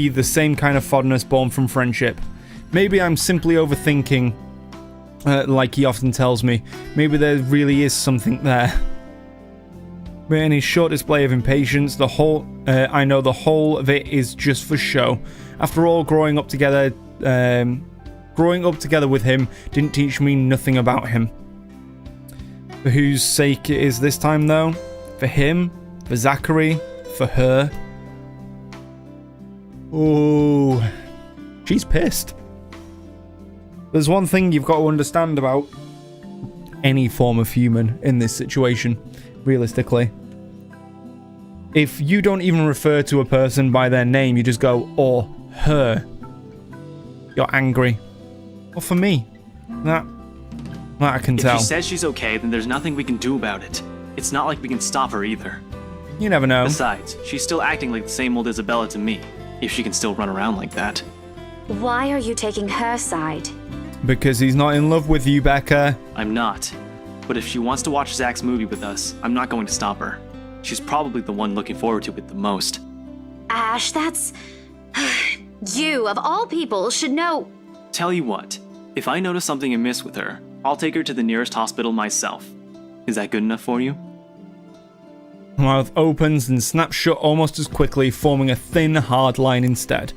the same kind of fondness born from friendship. Maybe I'm simply overthinking, like he often tells me. Maybe there really is something there. But in his short display of impatience, I know the whole of it is just for show. After all, growing up together with him didn't teach me nothing about him. For whose sake it is this time, though? For him? for Zachary, for her. Oh, she's pissed. There's one thing you've got to understand about any form of human in this situation, realistically. If you don't even refer to a person by their name, you just go, or her, you're angry. Well, for me, that I can tell. If she says she's okay, then there's nothing we can do about it. It's not like we can stop her either. You never know. Besides, she's still acting like the same old Isabella to me, if she can still run around like that. Why are you taking her side? Because he's not in love with you, Becca. I'm not. But if she wants to watch Zach's movie with us, I'm not going to stop her. She's probably the one looking forward to it the most. Ash, that's... You, of all people, should know... Tell you what, if I notice something amiss with her, I'll take her to the nearest hospital myself. Is that good enough for you? Mouth opens and snaps shut almost as quickly, forming a thin, hard line instead.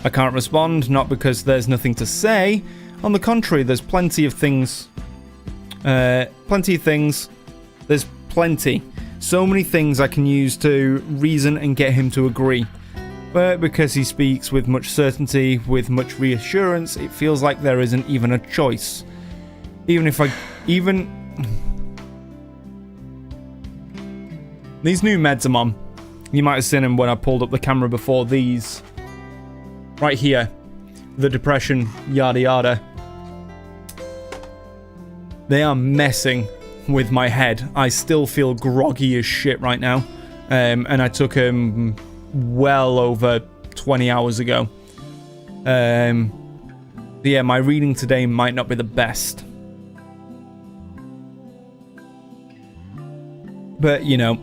I can't respond, not because there's nothing to say. On the contrary, there's plenty of things. There's plenty. So many things I can use to reason and get him to agree. But because he speaks with much certainty, with much reassurance, it feels like there isn't even a choice. These new meds I'm on, you might have seen them when I pulled up the camera before. These right here, the depression, yada yada, they are messing with my head. I still feel groggy as shit right now, and I took them well over 20 hours ago. Yeah, my reading today might not be the best, but you know,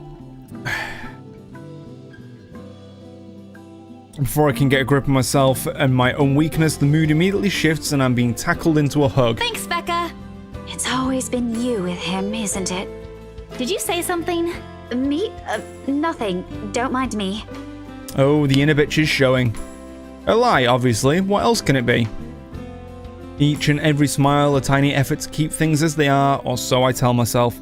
before I can get a grip on myself and my own weakness, the mood immediately shifts and I'm being tackled into a hug. Thanks, Becca. It's always been you with him, isn't it? Did you say something? Me? Nothing. Don't mind me. Oh, the inner bitch is showing. A lie, obviously. What else can it be? Each and every smile, a tiny effort to keep things as they are, or so I tell myself.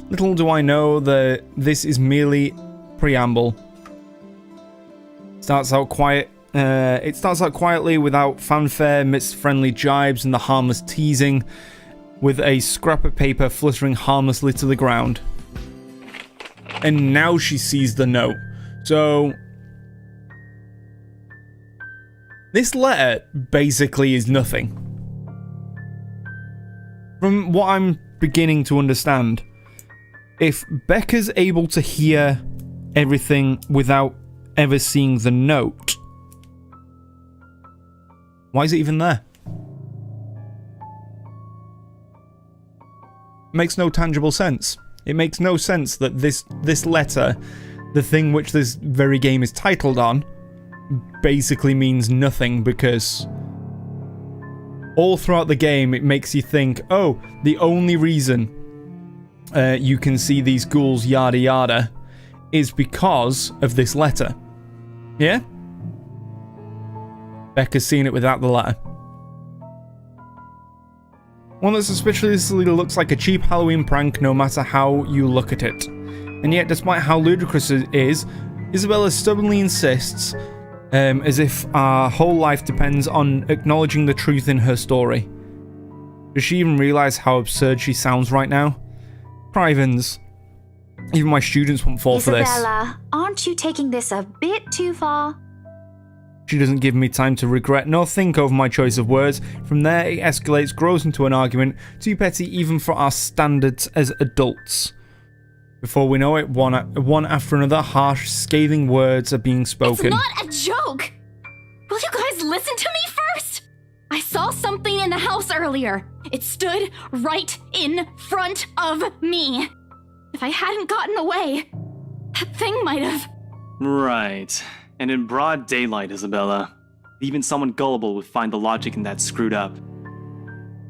Little do I know that this is merely preamble. It starts out quietly without fanfare, amidst friendly jibes and the harmless teasing, with a scrap of paper fluttering harmlessly to the ground. And now she sees the note. So this letter basically is nothing. From what I'm beginning to understand, if Becca's able to hear everything without ever seeing the note, why is it even there? It makes no tangible sense. It makes no sense that this letter, the thing which this very game is titled on, basically means nothing, because all throughout the game it makes you think, oh, the only reason you can see these ghouls yada yada is because of this letter. Yeah? Becca's seen it without the letter. One that suspiciously looks like a cheap Halloween prank no matter how you look at it. And yet, despite how ludicrous it is, Isabella stubbornly insists, as if our whole life depends on acknowledging the truth in her story. Does she even realize how absurd she sounds right now? Crivens. Even my students won't fall for this. Isabella, aren't you taking this a bit too far? She doesn't give me time to regret nor think over my choice of words. From there, it escalates, grows into an argument, too petty even for our standards as adults. Before we know it, one after another, harsh, scathing words are being spoken. It's not a joke! Will you guys listen to me first? I saw something in the house earlier. It stood right in front of me. If I hadn't gotten away, that thing might have... Right. And in broad daylight, Isabella. Even someone gullible would find the logic in that screwed up.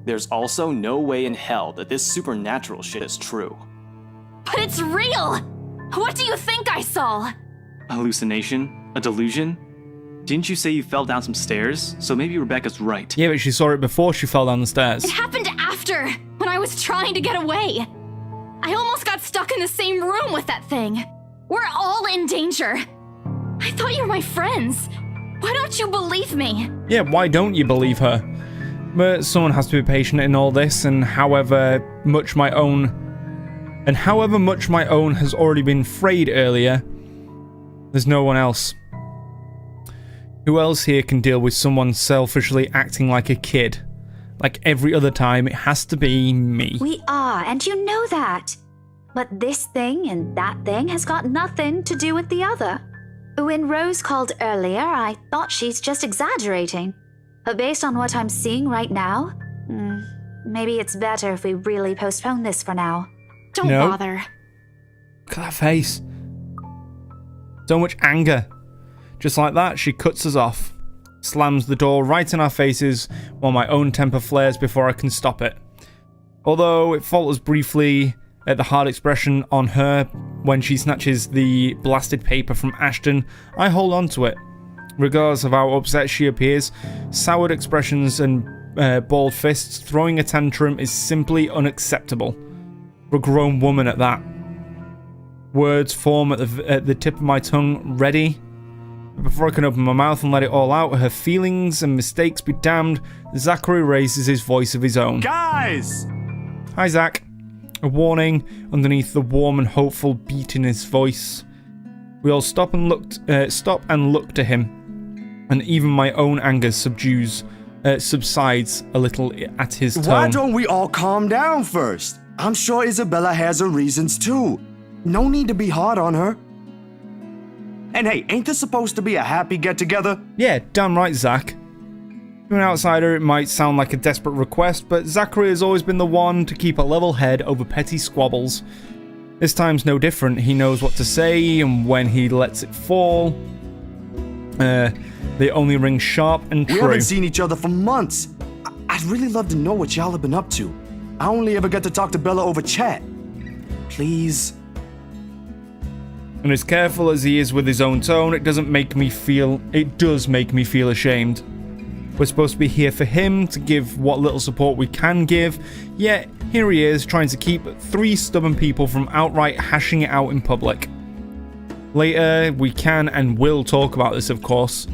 There's also no way in hell that this supernatural shit is true. But it's real! What do you think I saw? A hallucination? A delusion? Didn't you say you fell down some stairs? So maybe Rebecca's right. Yeah, but she saw it before she fell down the stairs. It happened after, when I was trying to get away. I almost got stuck in the same room with that thing. We're all in danger. I thought you were my friends. Why don't you believe me? Yeah, why don't you believe her? But someone has to be patient in all this, and however much my own has already been frayed earlier, there's no one else. Who else here can deal with someone selfishly acting like a kid? Like every other time, it has to be me. We are, and you know that. But this thing and that thing has got nothing to do with the other. When Rose called earlier, I thought she's just exaggerating. But based on what I'm seeing right now, maybe it's better if we really postpone this for now. Don't No. bother. Look at that face. So much anger. Just like that, she cuts us off. Slams the door right in our faces while my own temper flares before I can stop it. Although it falters briefly at the hard expression on her when she snatches the blasted paper from Ashton, I hold on to it. Regardless of how upset she appears, soured expressions and balled fists, throwing a tantrum is simply unacceptable. For a grown woman at that. Words form at the tip of my tongue, ready. But before I can open my mouth and let it all out, her feelings and mistakes be damned, Zachary raises his voice of his own. Guys! Hi, Zach. A warning underneath the warm and hopeful beat in his voice. We all stop and look to him, and even my own anger subsides a little at his tone. Why don't we all calm down first? I'm sure Isabella has her reasons too. No need to be hard on her. And hey, ain't this supposed to be a happy get-together? Yeah, damn right, Zach. To an outsider, it might sound like a desperate request, but Zachary has always been the one to keep a level head over petty squabbles. This time's no different. He knows what to say, and when he lets it fall, they only ring sharp and true. We haven't seen each other for months. I'd really love to know what y'all have been up to. I only ever get to talk to Bella over chat. Please. And as careful as he is with his own tone, it does make me feel ashamed. We're supposed to be here for him, to give what little support we can give, yet here he is trying to keep 3 stubborn people from outright hashing it out in public. Later, we can and will talk about this, of course.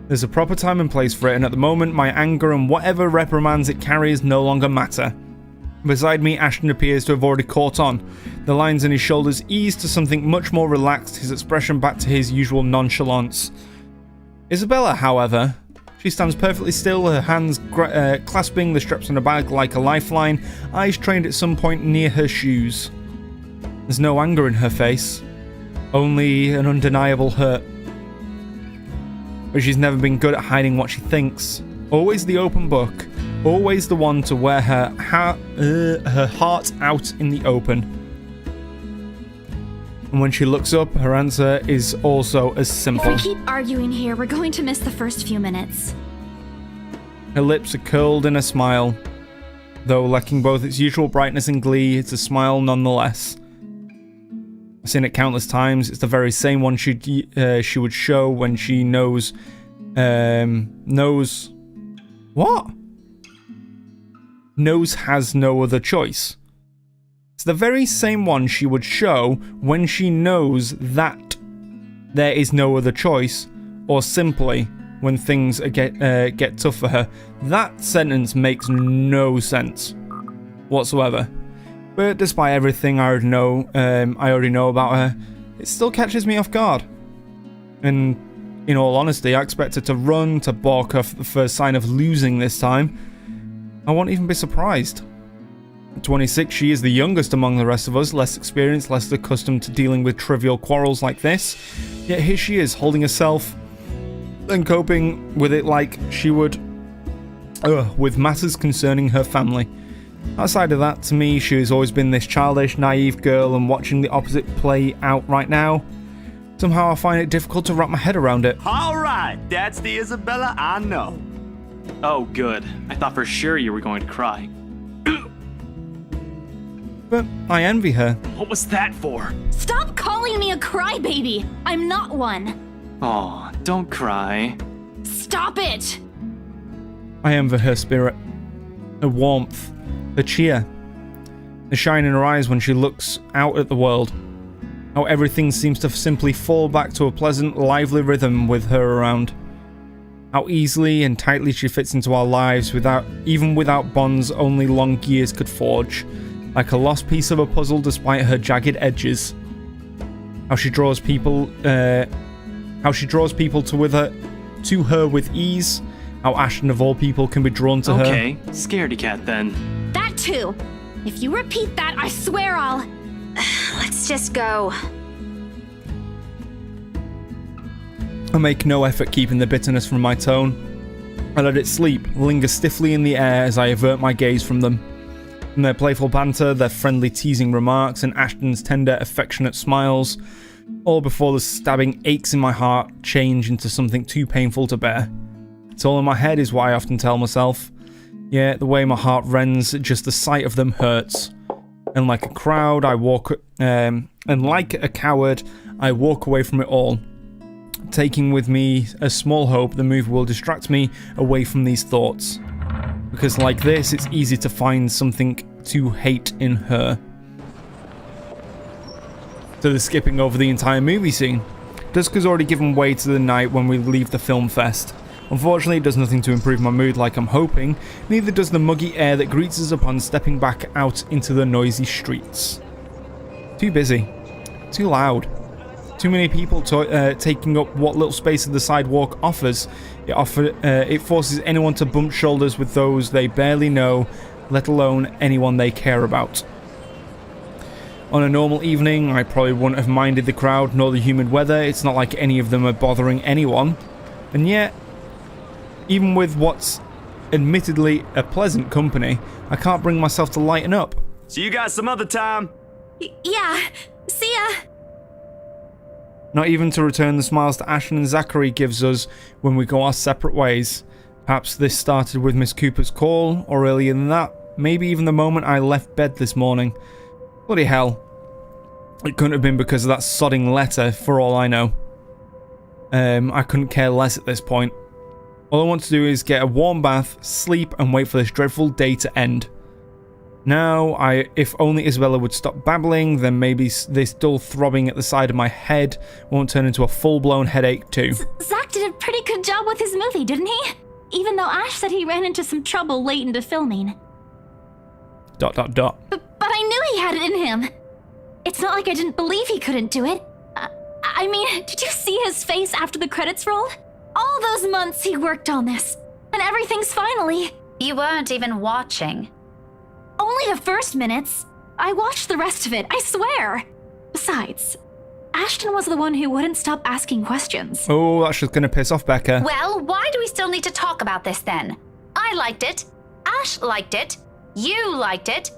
There's a proper time and place for it, and at the moment, my anger and whatever reprimands it carries no longer matter. Beside me, Ashton appears to have already caught on. The lines in his shoulders ease to something much more relaxed, his expression back to his usual nonchalance. Isabella, however, she stands perfectly still, her hands clasping the straps on her bag like a lifeline, eyes trained at some point near her shoes. There's no anger in her face, only an undeniable hurt. But she's never been good at hiding what she thinks. Always the open book. Always the one to wear her heart out in the open. And when she looks up, her answer is also as simple. If we keep arguing here, we're going to miss the first few minutes. Her lips are curled in a smile. Though lacking both its usual brightness and glee, it's a smile nonetheless. I've seen it countless times. It's the very same one she would show when she knows what? Knows has no other choice. It's the very same one she would show when she knows that there is no other choice, or simply when things get tough for her. That sentence makes no sense whatsoever. But despite everything I already know about her, it still catches me off guard. And in all honesty, I expect her to run, to balk off the first sign of losing this time. I won't even be surprised. At 26, she is the youngest among the rest of us, less experienced, less accustomed to dealing with trivial quarrels like this. Yet here she is, holding herself and coping with it like she would with matters concerning her family. Outside of that, to me, she has always been this childish, naive girl, and watching the opposite play out right now, somehow I find it difficult to wrap my head around it. Alright, that's the Isabella I know. Oh, good. I thought for sure you were going to cry. But I envy her. What was that for? Stop calling me a crybaby! I'm not one! Aw, don't cry. Stop it! I envy her spirit, her warmth, her cheer, the shine in her eyes when she looks out at the world. How everything seems to simply fall back to a pleasant, lively rhythm with her around. How easily and tightly she fits into our lives even without bonds only long years could forge, like a lost piece of a puzzle despite her jagged edges. How she draws people to her with ease. How Ashton of all people can be drawn to her. Okay, scaredy cat then. That too. If you repeat that, I swear I'll... Let's just go. I make no effort keeping the bitterness from my tone. I let it sleep, linger stiffly in the air as I avert my gaze from them. From their playful banter, their friendly teasing remarks, and Ashton's tender, affectionate smiles, all before the stabbing aches in my heart change into something too painful to bear. It's all in my head is what I often tell myself. Yeah, the way my heart rends, just the sight of them hurts. And like a crowd, and like a coward, I walk away from it all, taking with me a small hope the movie will distract me away from these thoughts. Because like this, it's easy to find something to hate in her. So they're skipping over the entire movie scene. Dusk has already given way to the night when we leave the film fest. Unfortunately, it does nothing to improve my mood like I'm hoping, neither does the muggy air that greets us upon stepping back out into the noisy streets. Too busy. Too loud. Too many people taking up what little space of the sidewalk offers. It forces anyone to bump shoulders with those they barely know, let alone anyone they care about. On a normal evening, I probably wouldn't have minded the crowd nor the humid weather. It's not like any of them are bothering anyone. And yet, even with what's admittedly a pleasant company, I can't bring myself to lighten up. See you guys some other time. Yeah, see ya. Not even to return the smiles that Ashton and Zachary gives us when we go our separate ways. Perhaps this started with Miss Cooper's call, or earlier than that. Maybe even the moment I left bed this morning. Bloody hell. It couldn't have been because of that sodding letter, for all I know. I couldn't care less at this point. All I want to do is get a warm bath, sleep, and wait for this dreadful day to end. Now, if only Isabella would stop babbling, then maybe this dull throbbing at the side of my head won't turn into a full-blown headache too. Zach did a pretty good job with his movie, didn't he? Even though Ash said he ran into some trouble late into filming. ... But I knew he had it in him. It's not like I didn't believe he couldn't do it. I mean, did you see his face after the credits rolled? All those months he worked on this, and everything's finally... You weren't even watching. Only the first minutes. I watched the rest of it, I swear. Besides, Ashton was the one who wouldn't stop asking questions. Oh, that's just gonna piss off Becca. Well, why do we still need to talk about this then? I liked it. Ash liked it. You liked it.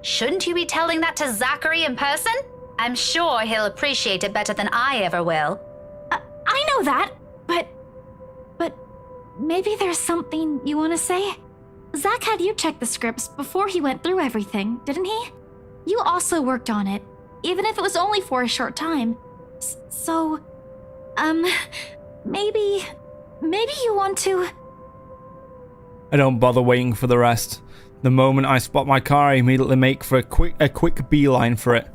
Shouldn't you be telling that to Zachary in person? I'm sure he'll appreciate it better than I ever will. I know that, but maybe there's something you want to say? Zach had you check the scripts before he went through everything, didn't he? You also worked on it, even if it was only for a short time. Maybe you want to... I don't bother waiting for the rest. The moment I spot my car, I immediately make for a quick beeline for it.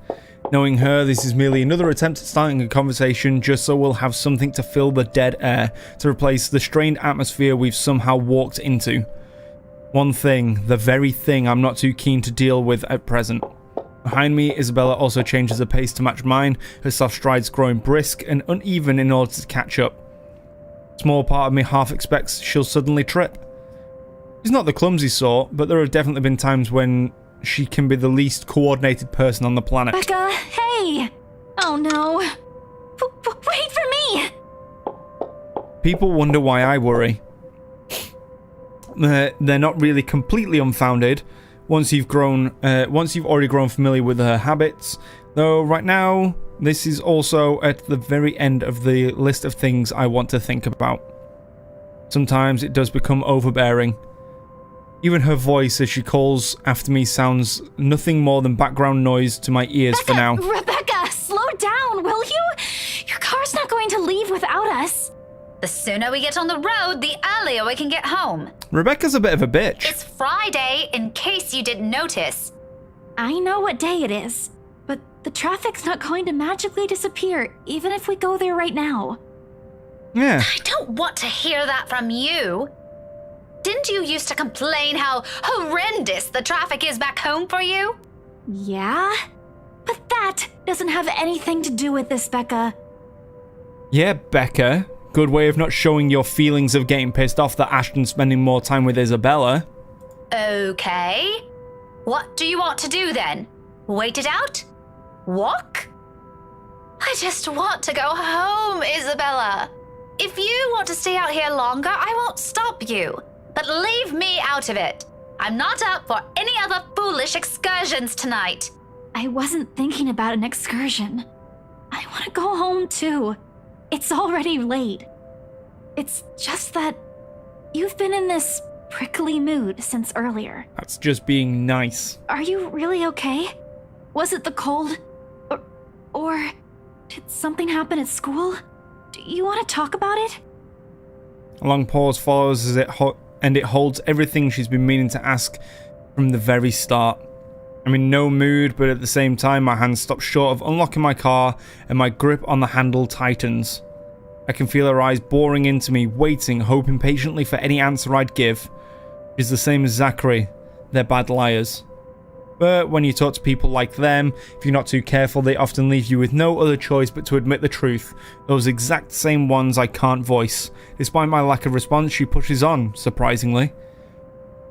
Knowing her, this is merely another attempt at starting a conversation just so we'll have something to fill the dead air, to replace the strained atmosphere we've somehow walked into. One thing, the very thing I'm not too keen to deal with at present. Behind me, Isabella also changes her pace to match mine, her soft strides growing brisk and uneven in order to catch up. A small part of me half expects she'll suddenly trip. She's not the clumsy sort, but there have definitely been times when she can be the least coordinated person on the planet. Becca, hey! Oh no. Wait for me! People wonder why I worry. They're not really completely unfounded once you've already grown familiar with her habits. Though right now, this is also at the very end of the list of things I want to think about. Sometimes it does become overbearing. Even her voice as she calls after me sounds nothing more than background noise to my ears for now. Rebecca, slow down, will you? Your car's not going to leave without us. The sooner we get on the road, the earlier we can get home. Rebecca's a bit of a bitch. It's Friday, in case you didn't notice. I know what day it is. But the traffic's not going to magically disappear, even if we go there right now. Yeah. I don't want to hear that from you. Didn't you used to complain how horrendous the traffic is back home for you? Yeah? But that doesn't have anything to do with this, Becca. Yeah, Becca. Good way of not showing your feelings of getting pissed off that Ashton's spending more time with Isabella. Okay. What do you want to do then? Wait it out? Walk? I just want to go home, Isabella. If you want to stay out here longer, I won't stop you. But leave me out of it. I'm not up for any other foolish excursions tonight. I wasn't thinking about an excursion. I want to go home too. It's already late. It's just that you've been in this prickly mood since earlier. That's just being nice. Are you really okay? Was it the cold? Or did something happen at school? Do you want to talk about it? A long pause follows as it holds everything she's been meaning to ask from the very start. I'm in no mood, but at the same time my hands stop short of unlocking my car and my grip on the handle tightens. I can feel her eyes boring into me, waiting, hoping patiently for any answer I'd give. She's the same as Zachary. They're bad liars. But when you talk to people like them, if you're not too careful, they often leave you with no other choice but to admit the truth. Those exact same ones I can't voice. Despite my lack of response, she pushes on, surprisingly.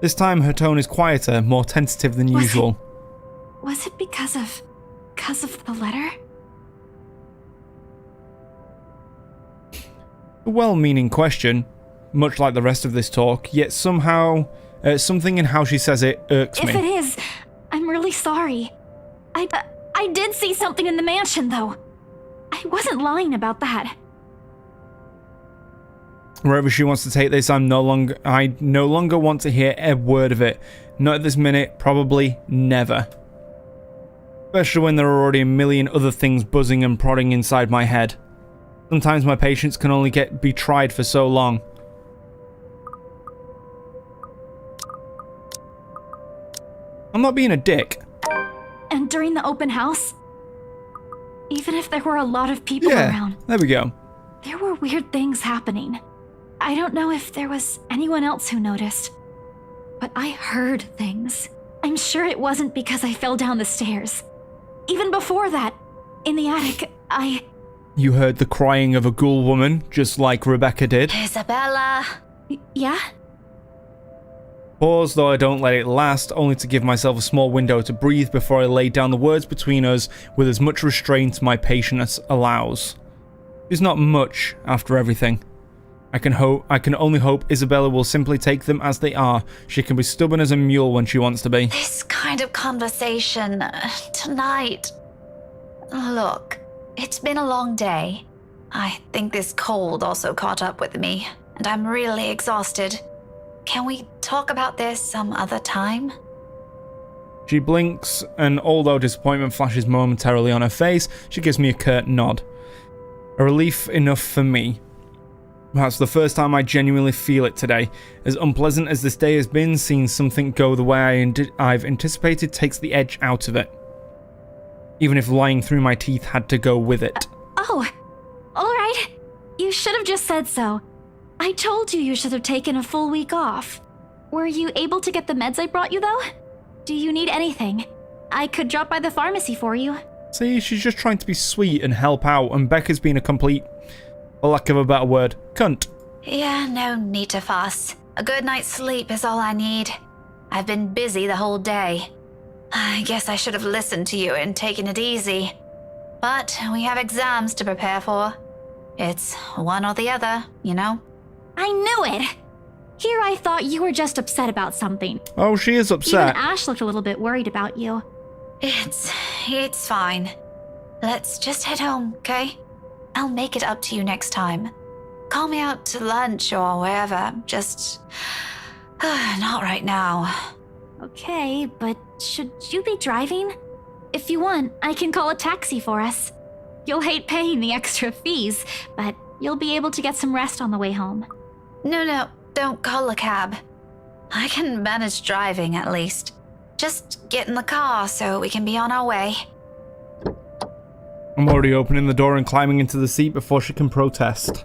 This time her tone is quieter, more tentative than usual. Was it because of the letter? A well-meaning question, much like the rest of this talk, yet somehow, something in how she says it irks me. If it is, I'm really sorry. I did see something in the mansion, though. I wasn't lying about that. Wherever she wants to take this, I no longer want to hear a word of it. Not at this minute, probably never. Especially when there are already a million other things buzzing and prodding inside my head. Sometimes my patience can only be tried for so long. I'm not being a dick. And during the open house, even if there were a lot of people around, there we go. there were weird things happening. I don't know if there was anyone else who noticed, but I heard things. I'm sure it wasn't because I fell down the stairs. Even before that, in the attic, You heard the crying of a ghoul woman, just like Rebecca did. Isabella. Yeah? Pause, though I don't let it last, only to give myself a small window to breathe before I lay down the words between us with as much restraint my patience allows. It's not much, after everything. I can only hope Isabella will simply take them as they are. She can be stubborn as a mule when she wants to be. This kind of conversation tonight. Look, it's been a long day. I think this cold also caught up with me, and I'm really exhausted. Can we talk about this some other time? She blinks, and although disappointment flashes momentarily on her face, she gives me a curt nod. A relief enough for me. Perhaps the first time I genuinely feel it today. As unpleasant as this day has been, seeing something go the way I've anticipated takes the edge out of it. Even if lying through my teeth had to go with it. Oh, alright. You should have just said so. I told you should have taken a full week off. Were you able to get the meds I brought you, though? Do you need anything? I could drop by the pharmacy for you. See, she's just trying to be sweet and help out, and Becca's been a complete, for lack of a better word, cunt. Yeah, no need to fuss. A good night's sleep is all I need. I've been busy the whole day. I guess I should have listened to you and taken it easy. But we have exams to prepare for. It's one or the other, you know? I knew it! Here I thought you were just upset about something. Oh, she is upset. Even Ash looked a little bit worried about you. It's fine. Let's just head home, okay? I'll make it up to you next time. Call me out to lunch or wherever, just... not right now. Okay, but should you be driving? If you want, I can call a taxi for us. You'll hate paying the extra fees, but you'll be able to get some rest on the way home. No, don't call a cab. I can manage driving at least. Just get in the car so we can be on our way. I'm already opening the door and climbing into the seat before she can protest.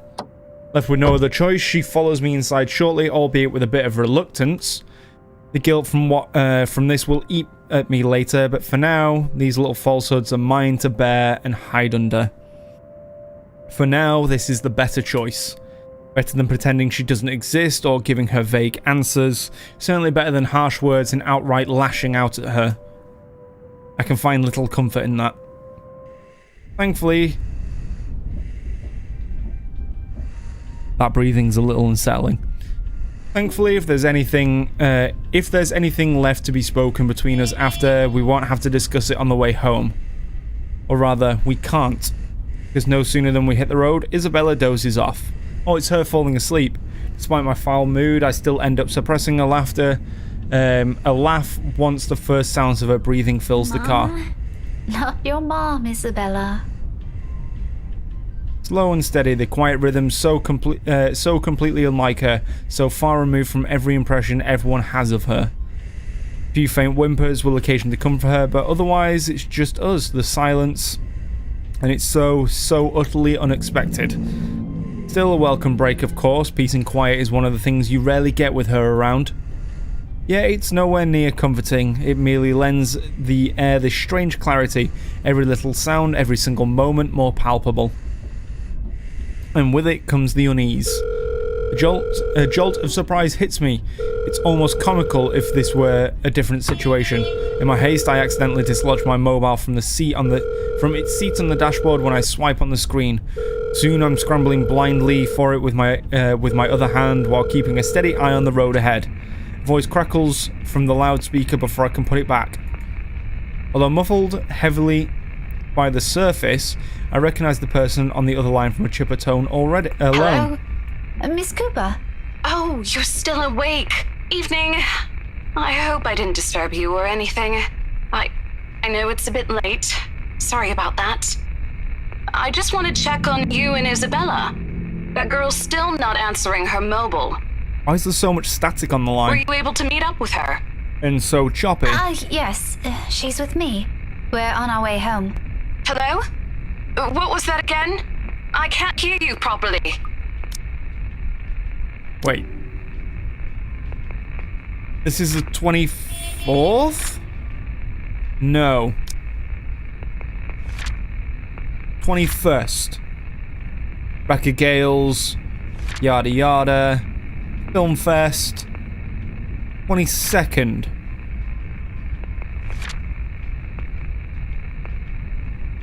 Left with no other choice, she follows me inside shortly, albeit with a bit of reluctance. The guilt from this will eat at me later, but for now, these little falsehoods are mine to bear and hide under. For now, this is the better choice. Better than pretending she doesn't exist or giving her vague answers. Certainly better than harsh words and outright lashing out at her. I can find little comfort in that. Thankfully, that breathing's a little unsettling. Thankfully, if there's anything left to be spoken between us after, we won't have to discuss it on the way home. Or rather, we can't. Because no sooner than we hit the road, Isabella dozes off. Oh, it's her falling asleep. Despite my foul mood, I still end up suppressing a laugh once the first sounds of her breathing fills the car. Not your mom, Isabella. Slow and steady, the quiet rhythm so completely unlike her, so far removed from every impression everyone has of her. A few faint whimpers will occasionally come for her, but otherwise it's just us, the silence, and it's so utterly unexpected. Still a welcome break, of course. Peace and quiet is one of the things you rarely get with her around. Yet it's nowhere near comforting. It merely lends the air this strange clarity, every little sound, every single moment more palpable. And with it comes the unease. A jolt of surprise hits me. It's almost comical if this were a different situation. In my haste, I accidentally dislodge my mobile from its seat on the dashboard when I swipe on the screen. Soon I'm scrambling blindly for it with my other hand while keeping a steady eye on the road ahead. A voice crackles from the loudspeaker before I can put it back. Although muffled heavily by the surface, I recognize the person on the other line from a chipper tone already alone. Hello? Miss Cooper? Oh, you're still awake. Evening. I hope I didn't disturb you or anything. I know it's a bit late. Sorry about that. I just want to check on you and Isabella. That girl's still not answering her mobile. Why is there so much static on the line? Were you able to meet up with her? And so choppy. Yes. She's with me. We're on our way home. Hello? What was that again? I can't hear you properly. Wait. This is the 24th? No. 21st. Rebecca Gales. Yada yada. Film Fest. 22nd.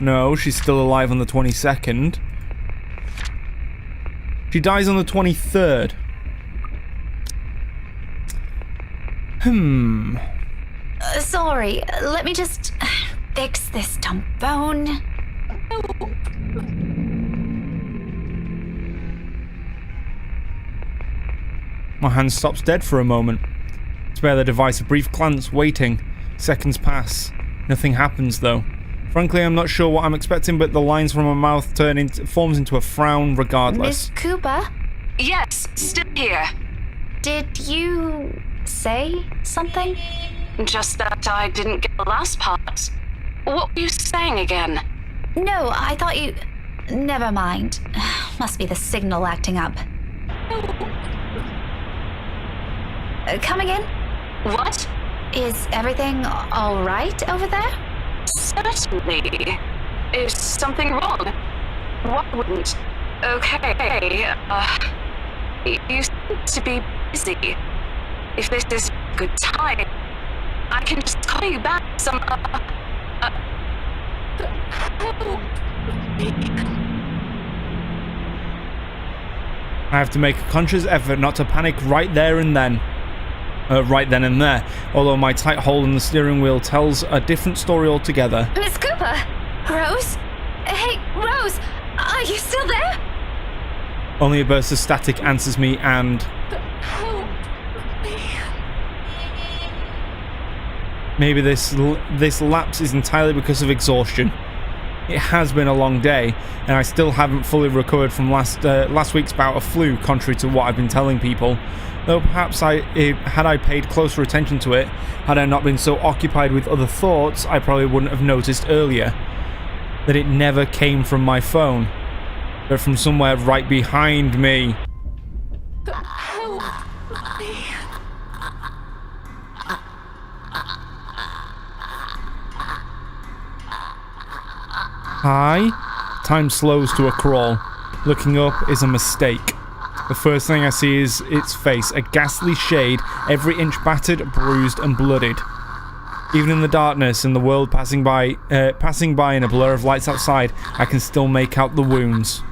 No, she's still alive on the 22nd. She dies on the 23rd. Sorry, let me just fix this dumb phone. My hand stops dead for a moment. Spare the device a brief glance, waiting. Seconds pass. Nothing happens though. Frankly, I'm not sure what I'm expecting, but the lines from my mouth forms into a frown regardless. Miss Cooper? Yes, still here. Did you say something? Just that I didn't get the last part. What were you saying again? No, I thought you... Never mind. Must be the signal acting up. Coming in? What? Is everything all right over there? Certainly. Is something wrong? What wouldn't? Okay, you seem to be busy. If this is a good time, I can just call you back some, I have to make a conscious effort not to panic right there and then. Right then and there, although my tight hold on the steering wheel tells a different story altogether. Miss Cooper? Rose? Hey, Rose! Are you still there? Only a burst of static answers me and... Maybe this lapse is entirely because of exhaustion. It has been a long day, and I still haven't fully recovered from last week's bout of flu, contrary to what I've been telling people. Though perhaps had I paid closer attention to it, had I not been so occupied with other thoughts, I probably wouldn't have noticed earlier. that it never came from my phone, but from somewhere right behind me. Hi? Time slows to a crawl. Looking up is a mistake. The first thing I see is its face, a ghastly shade, every inch battered, bruised, and bloodied. Even in the darkness and the world passing by in a blur of lights outside, I can still make out the wounds.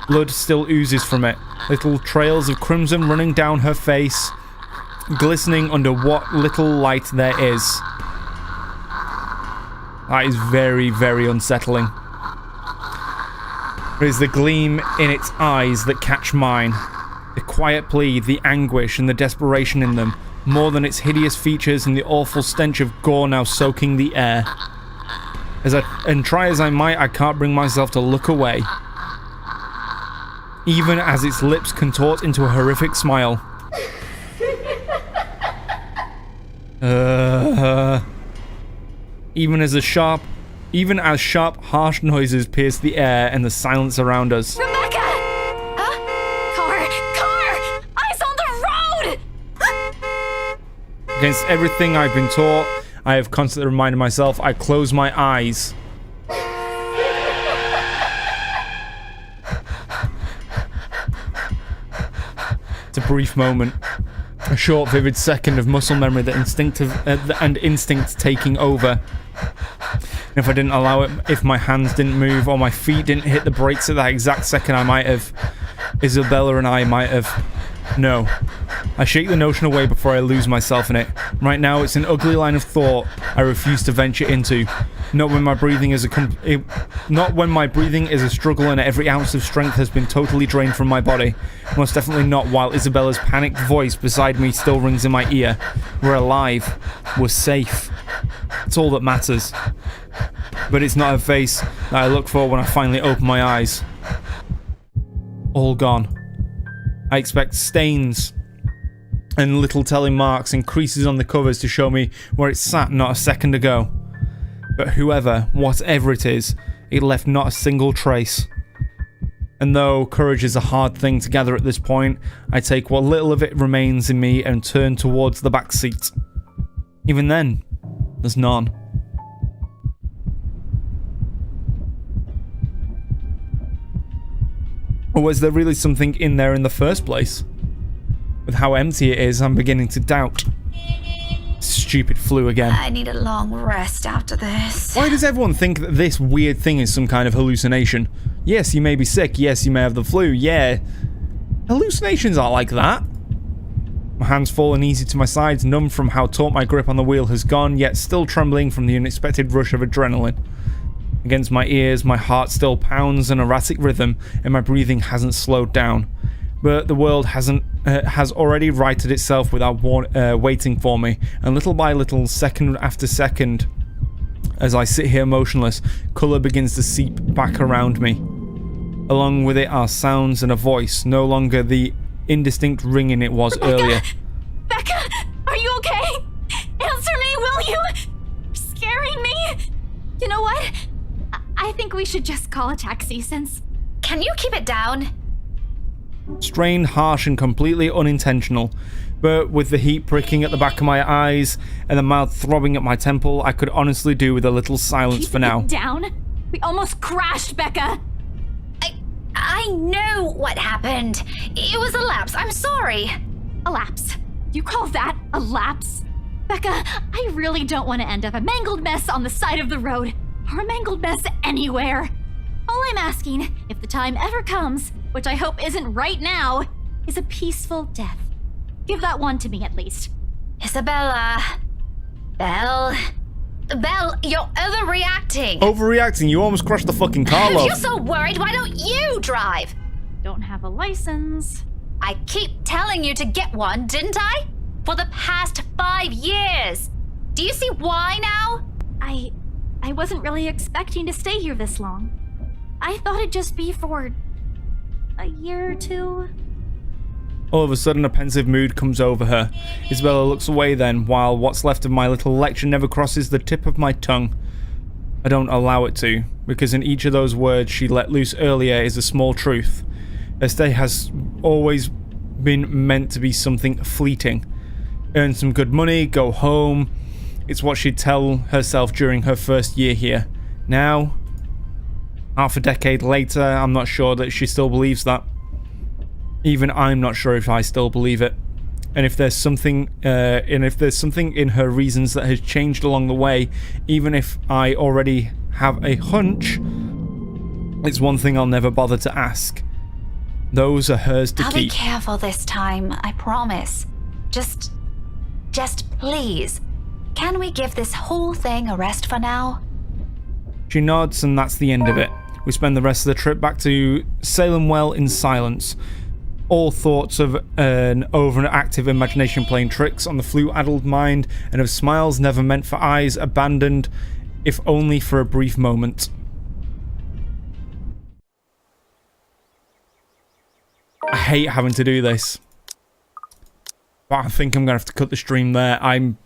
Blood still oozes from it, little trails of crimson running down her face, glistening under what little light there is. That is very, very unsettling. It is the gleam in its eyes that catch mine. The quiet plea, the anguish, and the desperation in them, more than its hideous features and the awful stench of gore now soaking the air. And try as I might, I can't bring myself to look away. Even as its lips contort into a horrific smile. Even as sharp, harsh noises pierce the air and the silence around us. Rebecca! Huh? Car! Eyes on the road! Against everything I've been taught, I have constantly reminded myself I close my eyes. It's a brief moment. A short, vivid second of muscle memory that instinct taking over. And if I didn't allow it, if my hands didn't move or my feet didn't hit the brakes at that exact second, I might have. Isabella and I might have. No. I shake the notion away before I lose myself in it. Right now, it's an ugly line of thought I refuse to venture into. Not when my breathing is a struggle and every ounce of strength has been totally drained from my body. Most definitely not while Isabella's panicked voice beside me still rings in my ear. We're alive. We're safe. It's all that matters. But it's not her face that I look for when I finally open my eyes. All gone. I expect stains and little telling marks and creases on the covers to show me where it sat not a second ago. But whatever it is, it left not a single trace. And though courage is a hard thing to gather at this point, I take what little of it remains in me and turn towards the back seat. Even then, there's none. Or was there really something in there in the first place? With how empty it is, I'm beginning to doubt. Stupid flu again. I need a long rest after this. Why does everyone think that this weird thing is some kind of hallucination? Yes, you may be sick. Yes, you may have the flu. Yeah. Hallucinations aren't like that. My hands fall uneasy to my sides, numb from how taut my grip on the wheel has gone, yet still trembling from the unexpected rush of adrenaline. Against my ears, my heart still pounds an erratic rhythm, and my breathing hasn't slowed down. But the world has already righted itself without waiting for me, and little by little, second after second, as I sit here motionless, colour begins to seep back around me. Along with it are sounds and a voice, no longer the indistinct ringing it was earlier. Becca, are you okay? Answer me, will you? You're scaring me. You know what? I think we should just call a taxi since... Can you keep it down? Strained, harsh, and completely unintentional. But with the heat pricking at the back of my eyes and the mouth throbbing at my temple, I could honestly do with a little silence for now. Down? We almost crashed, Becca! I know what happened. It was a lapse. I'm sorry. A lapse? You call that a lapse? Becca, I really don't want to end up a mangled mess on the side of the road. Or a mangled mess anywhere. All I'm asking, if the time ever comes, which I hope isn't right now, is a peaceful death. Give that one to me at least. Isabella. Belle, you're overreacting. Overreacting? You almost crushed the fucking car, love. If you're so worried, why don't you drive? Don't have a license. I keep telling you to get one, didn't I? For the past 5 years. Do you see why now? I wasn't really expecting to stay here this long. I thought it'd just be for a year or two. All of a sudden, a pensive mood comes over her. Isabella looks away then, while what's left of my little lecture never crosses the tip of my tongue. I don't allow it to, because in each of those words she let loose earlier is a small truth. Her stay has always been meant to be something fleeting. Earn some good money, go home. It's what she'd tell herself during her first year here. Now, half a decade later, I'm not sure that she still believes that. Even I'm not sure if I still believe it. And if there's something in her reasons that has changed along the way, even if I already have a hunch, it's one thing I'll never bother to ask. Those are hers to I'll be keep. careful this time, I promise. Just please, can we give this whole thing a rest for now? She nods, and that's the end of it. We spend the rest of the trip back to Salem Well in silence. All thoughts of an overactive imagination playing tricks on the flu-addled mind, and of smiles never meant for eyes abandoned, if only for a brief moment. I hate having to do this, but I think I'm gonna have to cut the stream there. I'm